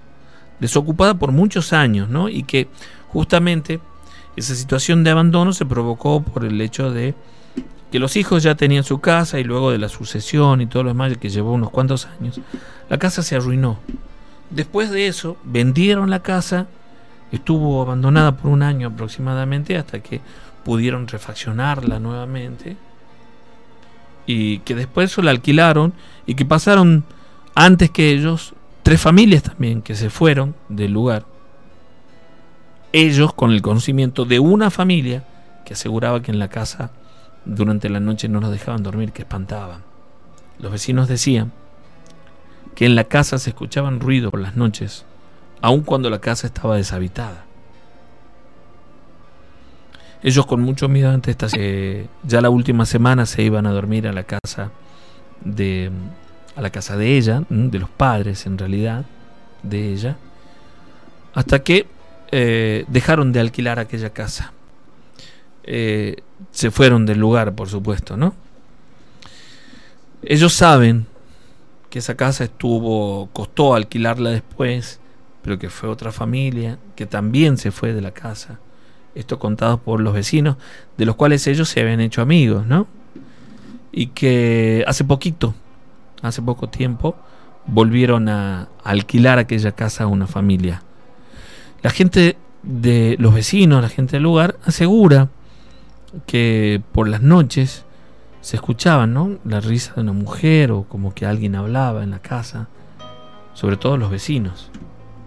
desocupada por muchos años, ¿no? Y que justamente esa situación de abandono se provocó por el hecho de que los hijos ya tenían su casa, y luego de la sucesión y todo lo demás, que llevó unos cuantos años, la casa se arruinó. Después de eso vendieron la casa, estuvo abandonada por 1 año aproximadamente, hasta que pudieron refaccionarla nuevamente, y que después eso la alquilaron, y que pasaron antes que ellos 3 familias también que se fueron del lugar. Ellos con el conocimiento de una familia que aseguraba que en la casa durante la noche no los dejaban dormir, que espantaban. Los vecinos decían que en la casa se escuchaban ruidos por las noches, aun cuando la casa estaba deshabitada. Ellos con mucho miedo ante esta ya la última semana se iban a dormir a la casa de ella, de los padres en realidad de ella, hasta que dejaron de alquilar aquella casa. Se fueron del lugar, por supuesto, ¿no? Ellos saben que esa casa costó alquilarla después, pero que fue otra familia que también se fue de la casa. Esto contado por los vecinos, de los cuales ellos se habían hecho amigos, ¿no? Y que hace poco tiempo, volvieron a alquilar aquella casa a una familia. La gente de los vecinos, la gente del lugar, asegura que por las noches se escuchaban, ¿no?, la risa de una mujer, o como que alguien hablaba en la casa. Sobre todo los vecinos,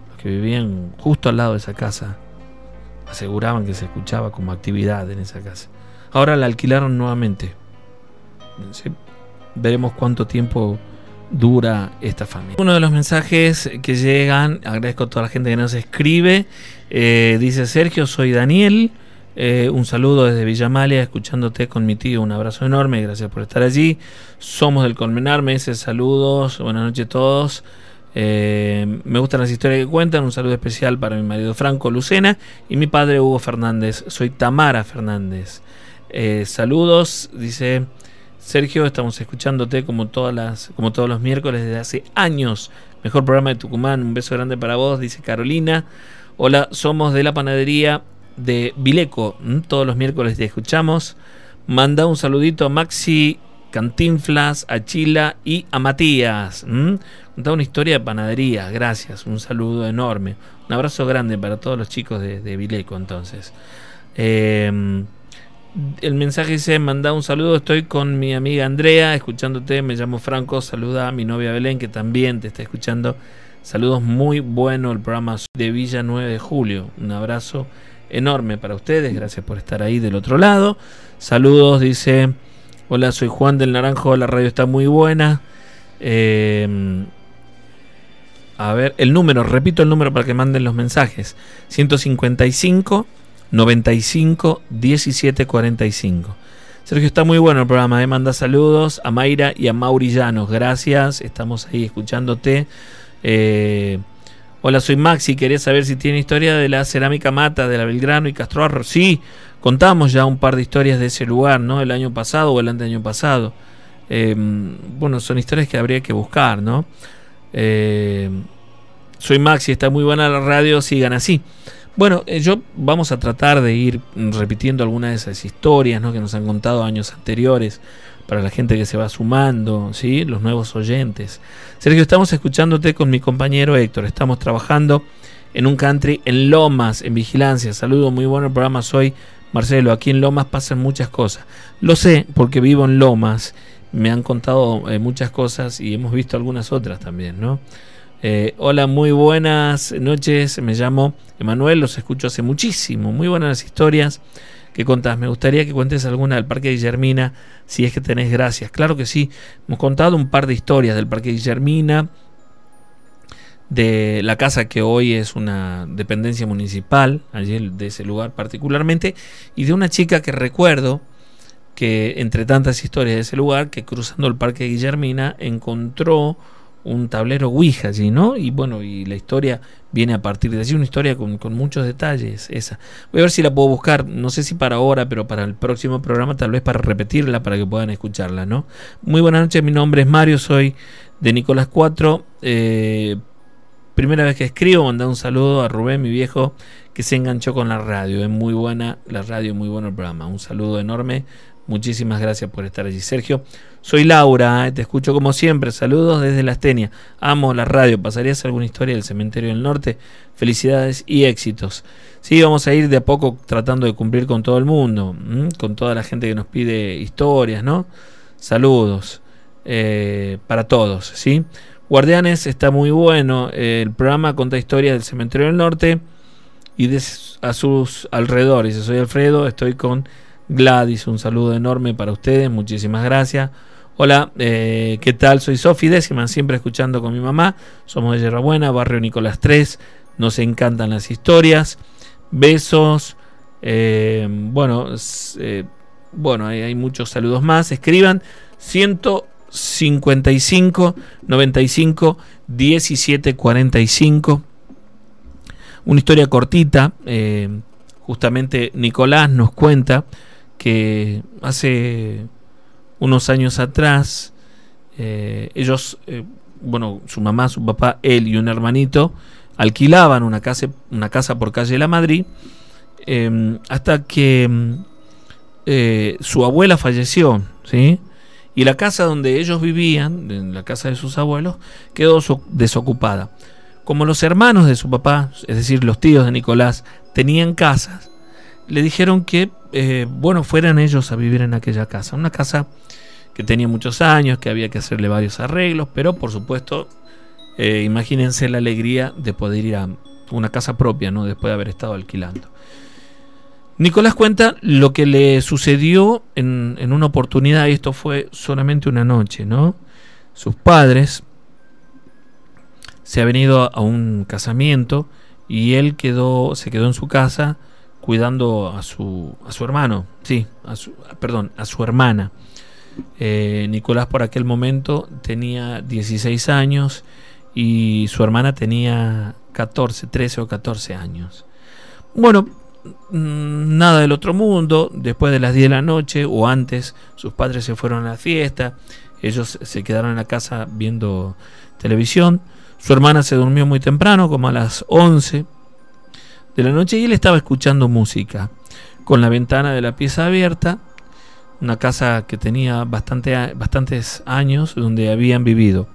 los que vivían justo al lado de esa casa, aseguraban que se escuchaba como actividad en esa casa. Ahora la alquilaron nuevamente. ¿Sí? Veremos cuánto tiempo dura esta familia. Uno de los mensajes que llegan, agradezco a toda la gente que nos escribe, dice: Sergio, soy Daniel, un saludo desde Villa Amalia, escuchándote con mi tío, un abrazo enorme, gracias por estar allí. Somos del Colmenar, me dice saludos, buenas noches a todos. Me gustan las historias que cuentan. Un saludo especial para mi marido Franco Lucena y mi padre Hugo Fernández. Soy Tamara Fernández. Saludos, dice Sergio, estamos escuchándote como todos los miércoles desde hace años. Mejor programa de Tucumán. Un beso grande para vos, dice Carolina. Hola, somos de la panadería de Vileco. Todos los miércoles te escuchamos. Manda un saludito a Maxi Cantinflas, a Chila y a Matías. Contaba una historia de panadería. Gracias, un saludo enorme. Un abrazo grande para todos los chicos de Vileco. Entonces, el mensaje dice: manda un saludo, estoy con mi amiga Andrea escuchándote, me llamo Franco, saluda a mi novia Belén, que también te está escuchando. Saludos, muy bueno el programa de Villa 9 de Julio. Un abrazo enorme para ustedes, gracias por estar ahí del otro lado. Saludos, dice Hola, soy Juan del Naranjo, la radio está muy buena. A ver, repito el número para que manden los mensajes. 155 95 17 45. Sergio, está muy bueno el programa, manda saludos a Mayra y a Mauri Llanos. Gracias, estamos ahí escuchándote. Hola, soy Maxi, quería saber si tiene historia de la cerámica Mata, de la Belgrano y Castro Arro. Sí, contamos ya un par de historias de ese lugar, ¿no? El año pasado o el anteaño pasado. Bueno, son historias que habría que buscar, ¿no? Soy Maxi, está muy buena la radio, sigan así. Bueno, vamos a tratar de ir repitiendo algunas de esas historias, ¿no?, que nos han contado años anteriores, para la gente que se va sumando, ¿sí?, los nuevos oyentes. Sergio, estamos escuchándote con mi compañero Héctor. Estamos trabajando en un country en Lomas, en vigilancia. Saludos, muy bueno el programa. Soy Marcelo. Aquí en Lomas pasan muchas cosas. Lo sé porque vivo en Lomas. Me han contado muchas cosas y hemos visto algunas otras también, ¿no? Hola, muy buenas noches. Me llamo Emanuel, los escucho hace muchísimo. Muy buenas las historias que contás. Me gustaría que cuentes alguna del Parque Guillermina, si es que tenés. Gracias. Claro que sí. Hemos contado un par de historias del Parque Guillermina, de la casa que hoy es una dependencia municipal, allí de ese lugar particularmente, y de una chica que recuerdo que, entre tantas historias de ese lugar, que cruzando el Parque Guillermina encontró un tablero Ouija allí, ¿no? Y bueno, y la historia viene a partir de allí, una historia con muchos detalles, esa. Voy a ver si la puedo buscar, no sé si para ahora, pero para el próximo programa, tal vez para repetirla, para que puedan escucharla, ¿no? Muy buenas noches, mi nombre es Mario, soy de Nicolás 4. Primera vez que escribo, mandar un saludo a Rubén, mi viejo, que se enganchó con la radio. Es muy buena la radio, muy bueno el programa. Un saludo enorme. Muchísimas gracias por estar allí. Sergio, soy Laura, te escucho como siempre. Saludos desde La Astenia. Amo la radio. ¿Pasarías alguna historia del Cementerio del Norte? Felicidades y éxitos. Sí, vamos a ir de a poco tratando de cumplir con todo el mundo, con toda la gente que nos pide historias, ¿no? Saludos para todos, ¿sí? Guardianes, está muy bueno. El programa cuenta historias del Cementerio del Norte y a sus alrededores. Soy Alfredo, estoy con Gladys, un saludo enorme para ustedes, muchísimas gracias. Hola, ¿qué tal? Soy Sofi Décima, siempre escuchando con mi mamá. Somos de Yerrabuena, barrio Nicolás 3. Nos encantan las historias. Besos. Bueno, hay muchos saludos más. Escriban 155 95 17 45. Una historia cortita. Justamente Nicolás nos cuenta que hace unos años atrás ellos, su mamá, su papá, él y un hermanito alquilaban una casa por calle La Madrid, hasta que su abuela falleció, ¿sí? Y la casa donde ellos vivían, en la casa de sus abuelos, quedó desocupada. Como los hermanos de su papá, es decir, los tíos de Nicolás, tenían casas, le dijeron que fueran ellos a vivir en aquella casa. Una casa que tenía muchos años, que había que hacerle varios arreglos, pero por supuesto, imagínense la alegría de poder ir a una casa propia, ¿no?, después de haber estado alquilando. Nicolás cuenta lo que le sucedió en una oportunidad, y esto fue solamente una noche, ¿no? Sus padres se habían ido a un casamiento y él se quedó en su casa cuidando a su hermano, sí, a su hermana. Nicolás por aquel momento tenía 16 años y su hermana tenía 13 o 14 años. Bueno, nada del otro mundo. Después de las 10 de la noche o antes, sus padres se fueron a la fiesta, ellos se quedaron en la casa viendo televisión. Su hermana se durmió muy temprano, como a las 11 de la noche, y él estaba escuchando música con la ventana de la pieza abierta. Una casa que tenía bastantes años, donde habían vivido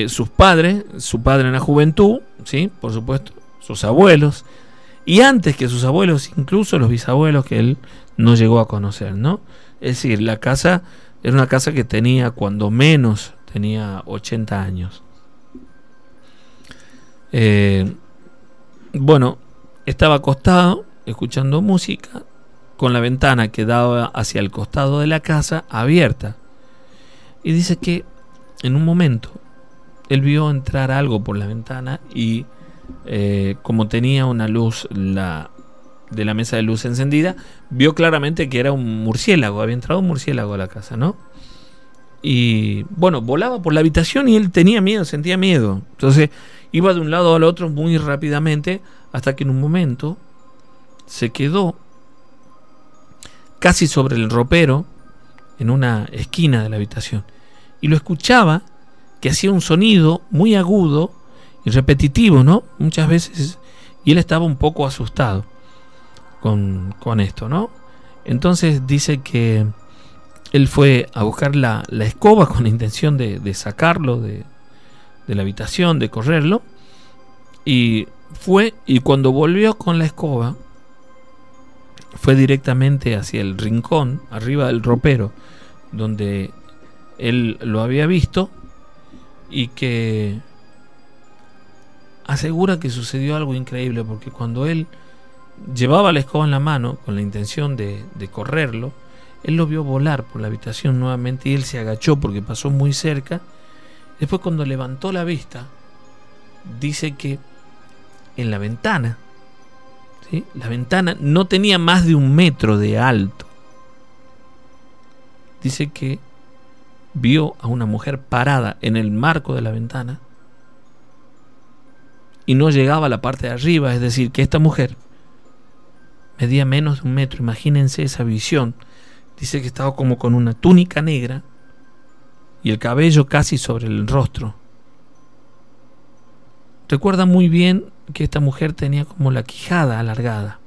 su padre en la juventud, ¿sí?, por supuesto, sus abuelos, y antes que sus abuelos, incluso los bisabuelos que él no llegó a conocer, ¿no? Es decir, la casa era una casa que tenía, cuando menos, tenía 80 años. Estaba acostado escuchando música con la ventana que daba hacia el costado de la casa abierta. Y dice que en un momento él vio entrar algo por la ventana y como tenía una luz de la mesa de luz encendida, vio claramente que era un murciélago, había entrado un murciélago a la casa, ¿no? Y bueno, volaba por la habitación y él tenía miedo, sentía miedo. Entonces iba de un lado al otro muy rápidamente, hasta que en un momento se quedó casi sobre el ropero en una esquina de la habitación y lo escuchaba, que hacía un sonido muy agudo y repetitivo, ¿no? Muchas veces, y él estaba un poco asustado con esto, ¿no? Entonces dice que él fue a buscar la escoba con la intención de sacarlo de la habitación, de correrlo, y fue, y cuando volvió con la escoba fue directamente hacia el rincón arriba del ropero donde él lo había visto, y que asegura que sucedió algo increíble, porque cuando él llevaba la escoba en la mano con la intención de correrlo, él lo vio volar por la habitación nuevamente y él se agachó porque pasó muy cerca. Después, cuando levantó la vista, dice que en la ventana, ¿sí?, la ventana no tenía más de 1 metro de alto. Dice que vio a una mujer parada en el marco de la ventana y no llegaba a la parte de arriba, es decir, que esta mujer medía menos de 1 metro. Imagínense esa visión. Dice que estaba como con una túnica negra y el cabello casi sobre el rostro. Recuerda muy bien que esta mujer tenía como la quijada alargada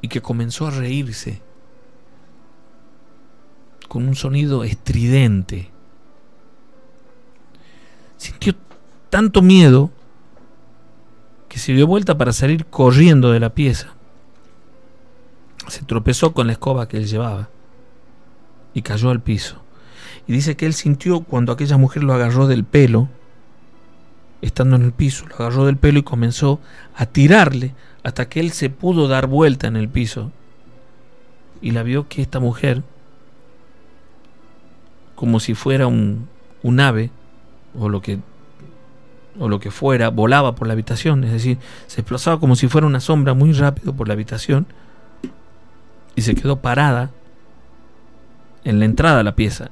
y que comenzó a reírse con un sonido estridente. Sintió tanto miedo que se dio vuelta para salir corriendo de la pieza. Se tropezó con la escoba que él llevaba y cayó al piso. Y dice que él sintió cuando aquella mujer lo agarró del pelo, estando en el piso, lo agarró del pelo y comenzó a tirarle hasta que él se pudo dar vuelta en el piso. Y la vio que esta mujer, como si fuera un ave o lo que fuera, volaba por la habitación, es decir, se desplazaba como si fuera una sombra muy rápido por la habitación y se quedó parada en la entrada de la pieza,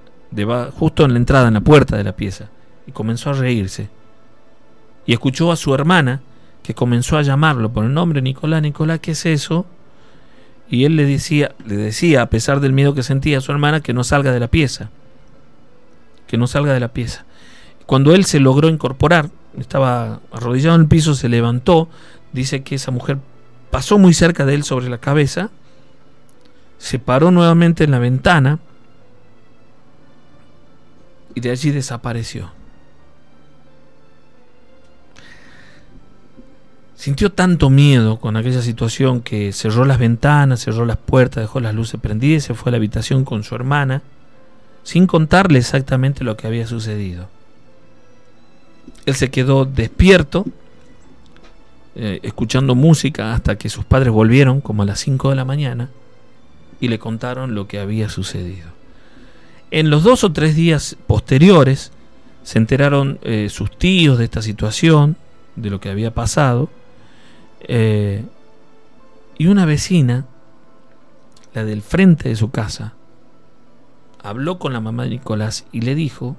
justo en la entrada, en la puerta de la pieza, y comenzó a reírse. Y escuchó a su hermana que comenzó a llamarlo por el nombre: Nicolás, Nicolás, ¿qué es eso? Y él le decía, a pesar del miedo que sentía a su hermana, que no salga de la pieza, que no salga de la pieza. Cuando él se logró incorporar, estaba arrodillado en el piso, se levantó, dice que esa mujer pasó muy cerca de él sobre la cabeza, se paró nuevamente en la ventana y de allí desapareció. Sintió tanto miedo con aquella situación que cerró las ventanas, cerró las puertas, dejó las luces prendidas y se fue a la habitación con su hermana, sin contarle exactamente lo que había sucedido. Él se quedó despierto, escuchando música hasta que sus padres volvieron, como a las 5 de la mañana, y le contaron lo que había sucedido. En los 2 o 3 días posteriores se enteraron sus tíos de esta situación, de lo que había pasado, y una vecina, la del frente de su casa, habló con la mamá de Nicolás y le dijo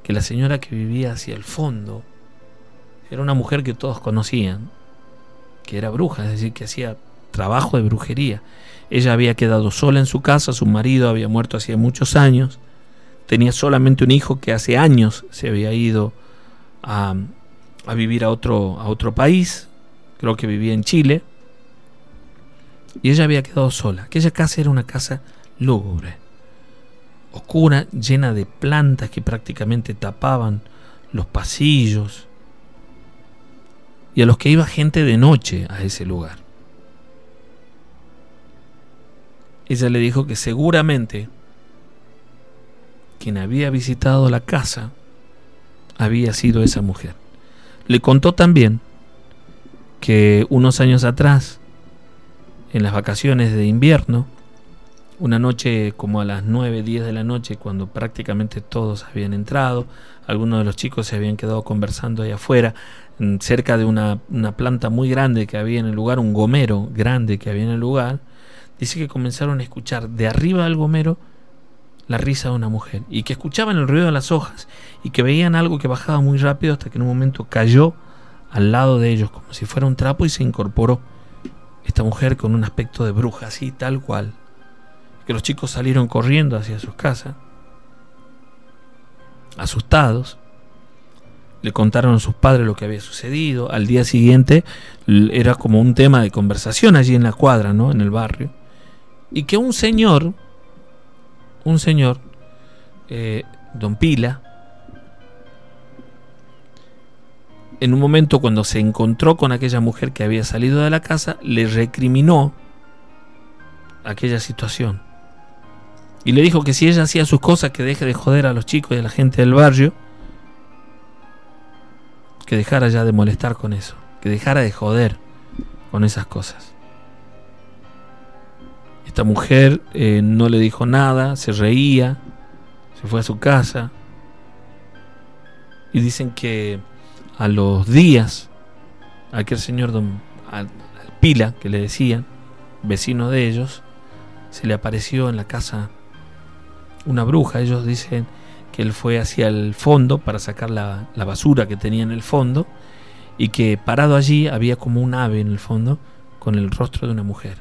que la señora que vivía hacia el fondo era una mujer que todos conocían, que era bruja, es decir, que hacía trabajo de brujería. Ella había quedado sola en su casa, su marido había muerto hacía muchos años, tenía solamente un hijo que hace años se había ido a vivir a otro país, creo que vivía en Chile, y ella había quedado sola. Aquella casa era una casa lúgubre, oscura, llena de plantas que prácticamente tapaban los pasillos, y a los que iba gente de noche a ese lugar. Ella le dijo que seguramente quien había visitado la casa había sido esa mujer. Le contó también que unos años atrás en las vacaciones de invierno, una noche como a las 9, 10 de la noche, cuando prácticamente todos habían entrado, algunos de los chicos se habían quedado conversando ahí afuera, cerca de una planta muy grande que había en el lugar, un gomero grande que había en el lugar. Dice que comenzaron a escuchar de arriba del gomero la risa de una mujer, y que escuchaban el ruido de las hojas, y que veían algo que bajaba muy rápido hasta que en un momento cayó al lado de ellos como si fuera un trapo y se incorporó esta mujer con un aspecto de bruja, así tal cual. Que los chicos salieron corriendo hacia sus casas, asustados. Le contaron a sus padres lo que había sucedido. Al día siguiente era como un tema de conversación allí en la cuadra, ¿no? En el barrio. Y que un señor, don Pila, en un momento cuando se encontró con aquella mujer que había salido de la casa, le recriminó aquella situación. Y le dijo que si ella hacía sus cosas, que deje de joder a los chicos y a la gente del barrio, que dejara ya de molestar con eso, que dejara de joder con esas cosas. Esta mujer no le dijo nada, se reía, se fue a su casa. Y dicen que a los días, aquel señor al Pila, que le decían, vecino de ellos, se le apareció en la casa una bruja. Ellos dicen que él fue hacia el fondo para sacar la basura que tenía en el fondo, y que parado allí había como un ave en el fondo con el rostro de una mujer,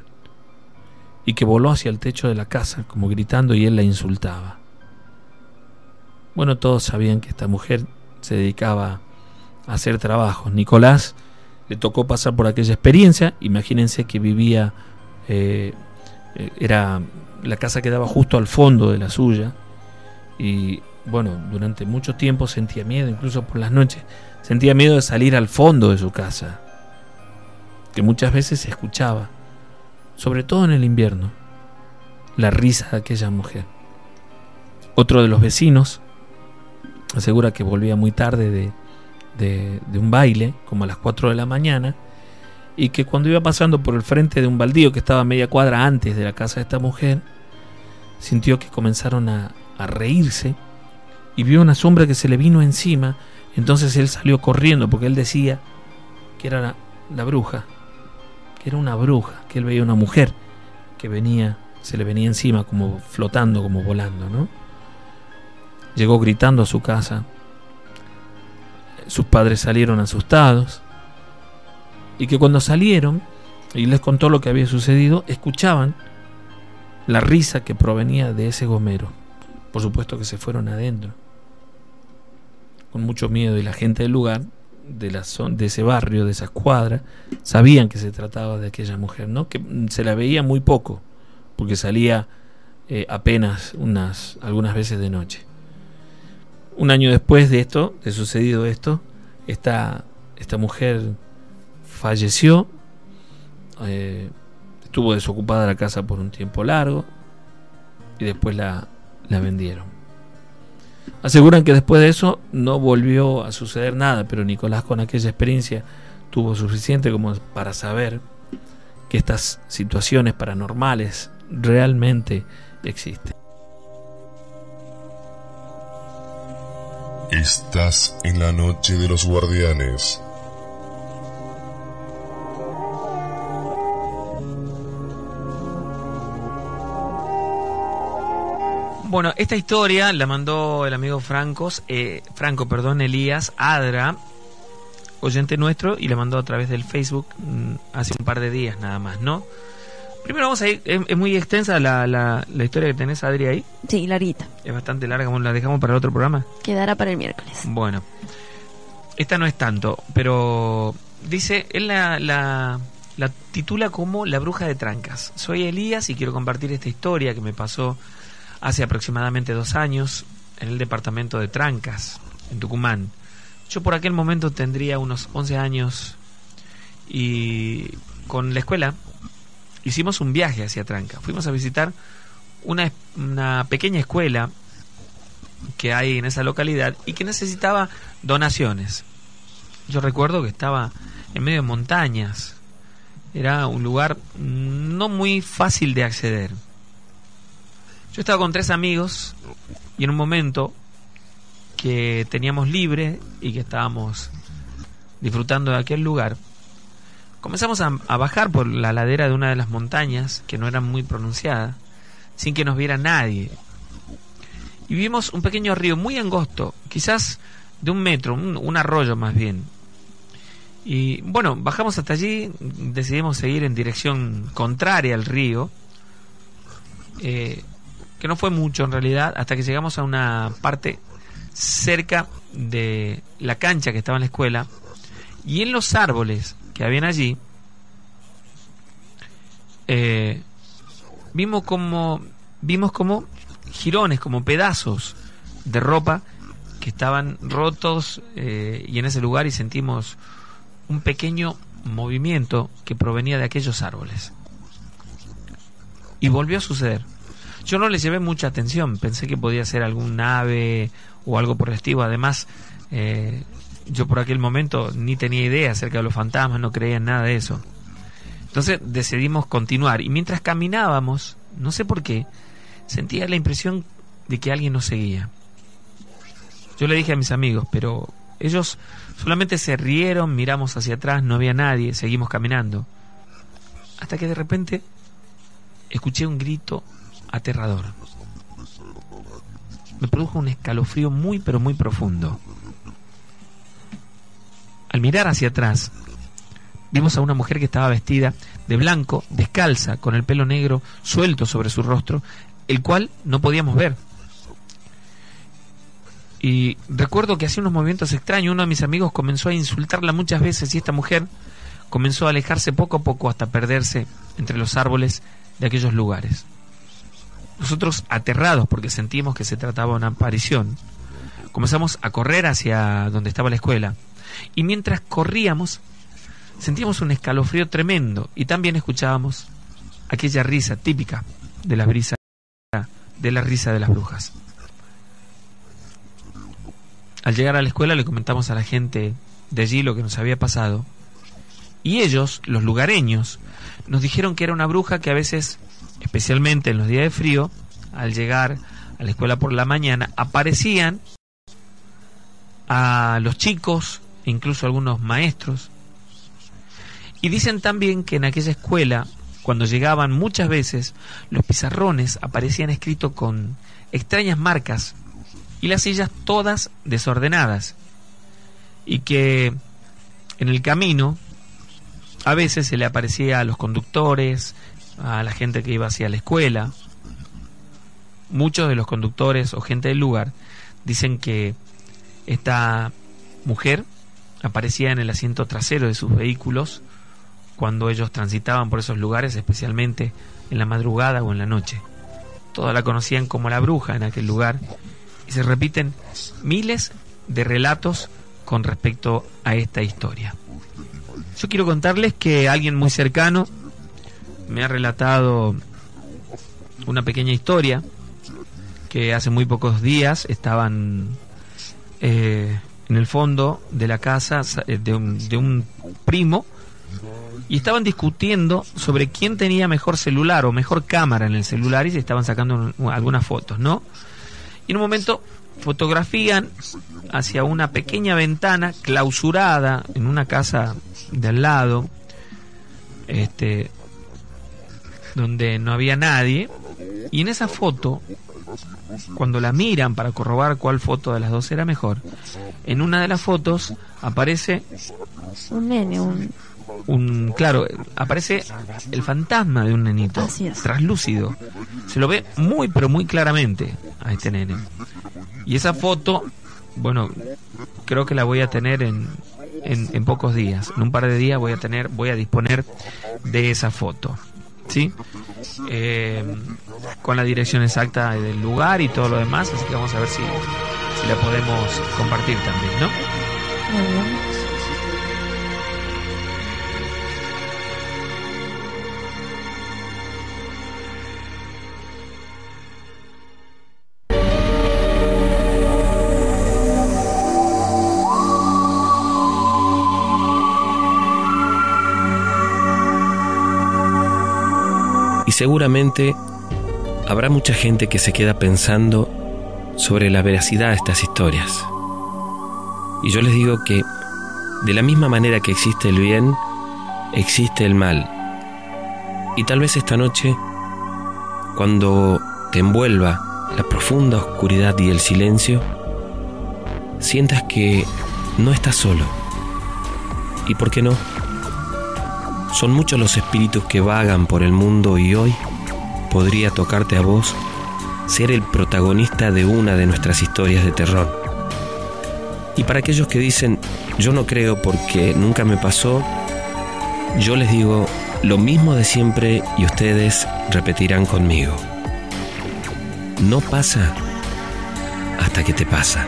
y que voló hacia el techo de la casa como gritando, y él la insultaba. Bueno, todos sabían que esta mujer se dedicaba a hacer trabajos. Nicolás le tocó pasar por aquella experiencia. Imagínense que vivía, la casa quedaba justo al fondo de la suya, y bueno, durante mucho tiempo sentía miedo, incluso por las noches sentía miedo de salir al fondo de su casa, que muchas veces se escuchaba, sobre todo en el invierno, la risa de aquella mujer. Otro de los vecinos asegura que volvía muy tarde de un baile, como a las 4 de la mañana, y que cuando iba pasando por el frente de un baldío que estaba a media cuadra antes de la casa de esta mujer, sintió que comenzaron a reírse, y vio una sombra que se le vino encima. Entonces él salió corriendo, porque él decía que era la bruja, que era una bruja, que él veía una mujer que se le venía encima, como flotando, como volando, ¿no? Llegó gritando a su casa. Sus padres salieron asustados, y que cuando salieron y les contó lo que había sucedido, escuchaban la risa que provenía de ese gomero. Por supuesto que se fueron adentro con mucho miedo, y la gente del lugar, de ese barrio, de esa cuadra, sabían que se trataba de aquella mujer, ¿no? Que se la veía muy poco, porque salía apenas algunas veces de noche. Un año después de sucedido esto, esta mujer falleció. Estuvo desocupada la casa por un tiempo largo, y después la vendieron. Aseguran que después de eso no volvió a suceder nada, pero Nicolás, con aquella experiencia, tuvo suficiente como para saber que estas situaciones paranormales realmente existen. Estás en la noche de los guardianes. Bueno, esta historia la mandó el amigo Elías Adra, oyente nuestro, y la mandó a través del Facebook hace un par de días nada más, ¿no? Primero vamos a ir, es muy extensa la historia que tenés, Adri, ahí. Sí, larguita. Es bastante larga, ¿la dejamos para el otro programa? Quedará para el miércoles. Bueno, esta no es tanto, pero dice, él la titula como La Bruja de Trancas. Soy Elías y quiero compartir esta historia que me pasó hace aproximadamente 2 años en el departamento de Trancas, en Tucumán. Yo por aquel momento tendría unos 11 años, y con la escuela hicimos un viaje hacia Trancas. Fuimos a visitar una pequeña escuela que hay en esa localidad y que necesitaba donaciones. Yo recuerdo que estaba en medio de montañas, Era un lugar no muy fácil de acceder. Yo estaba con 3 amigos y en un momento que teníamos libre y que estábamos disfrutando de aquel lugar, comenzamos a bajar por la ladera de una de las montañas que no era muy pronunciada, sin que nos viera nadie. Y vimos un pequeño río muy angosto, quizás de 1 metro, un arroyo más bien. Y bueno, bajamos hasta allí, decidimos seguir en dirección contraria al río, que no fue mucho en realidad, hasta que llegamos a una parte cerca de la cancha que estaba en la escuela, y en los árboles que habían allí, vimos como jirones, como pedazos de ropa que estaban rotos, y en ese lugar, y sentimos un pequeño movimiento que provenía de aquellos árboles. Y volvió a suceder. Yo no le llevé mucha atención, pensé que podía ser algún ave o algo por el estilo. Además, yo por aquel momento ni tenía idea acerca de los fantasmas, no creía en nada de eso. Entonces decidimos continuar, y mientras caminábamos, no sé por qué, sentía la impresión de que alguien nos seguía. Yo le dije a mis amigos, pero ellos solamente se rieron, miramos hacia atrás, no había nadie, seguimos caminando. Hasta que de repente escuché un grito aterrador. Me produjo un escalofrío muy pero muy profundo. Al mirar hacia atrás, vimos a una mujer que estaba vestida de blanco, descalza, con el pelo negro suelto sobre su rostro, el cual no podíamos ver. Y recuerdo que hacía unos movimientos extraños. Uno de mis amigos comenzó a insultarla muchas veces, y esta mujer comenzó a alejarse poco a poco hasta perderse entre los árboles de aquellos lugares. Nosotros, aterrados porque sentimos que se trataba de una aparición, comenzamos a correr hacia donde estaba la escuela, y mientras corríamos sentíamos un escalofrío tremendo, y también escuchábamos aquella risa típica de la risa de las brujas. Al llegar a la escuela le comentamos a la gente de allí lo que nos había pasado, y ellos, los lugareños, nos dijeron que era una bruja que a veces, especialmente en los días de frío, al llegar a la escuela por la mañana, aparecían a los chicos e incluso a algunos maestros. Y dicen también que en aquella escuela, cuando llegaban muchas veces, los pizarrones aparecían escritos con extrañas marcas y las sillas todas desordenadas, y que en el camino a veces se le aparecía a los conductores, a la gente que iba hacia la escuela. Muchos de los conductores o gente del lugar dicen que esta mujer aparecía en el asiento trasero de sus vehículos cuando ellos transitaban por esos lugares, especialmente en la madrugada o en la noche. Todos la conocían como la bruja en aquel lugar, y se repiten miles de relatos con respecto a esta historia. Yo quiero contarles que alguien muy cercano me ha relatado una pequeña historia, que hace muy pocos días estaban en el fondo de la casa de un primo, y estaban discutiendo sobre quién tenía mejor celular o mejor cámara en el celular, y se estaban sacando algunas fotos, ¿no? Y en un momento fotografían hacia una pequeña ventana clausurada en una casa de al lado, donde no había nadie, y en esa foto, cuando la miran para corroborar cuál foto de las dos era mejor, en una de las fotos aparece un nene, claro, aparece el fantasma de un nenito, traslúcido. Se lo ve muy pero muy claramente a este nene. Y esa foto, bueno, creo que la voy a tener en pocos días. En un par de días voy a disponer de esa foto, ¿sí? Con la dirección exacta del lugar y todo lo demás, así que vamos a ver si la podemos compartir también, ¿no? Muy bien. seguramente habrá mucha gente que se queda pensando sobre la veracidad de estas historias. Y yo les digo que de la misma manera que existe el bien, existe el mal. Y tal vez esta noche, cuando te envuelva la profunda oscuridad y el silencio, sientas que no estás solo. ¿Y por qué no? Son muchos los espíritus que vagan por el mundo y hoy podría tocarte a vos ser el protagonista de una de nuestras historias de terror. Y para aquellos que dicen, yo no creo porque nunca me pasó, yo les digo lo mismo de siempre y ustedes repetirán conmigo. No pasa hasta que te pasa.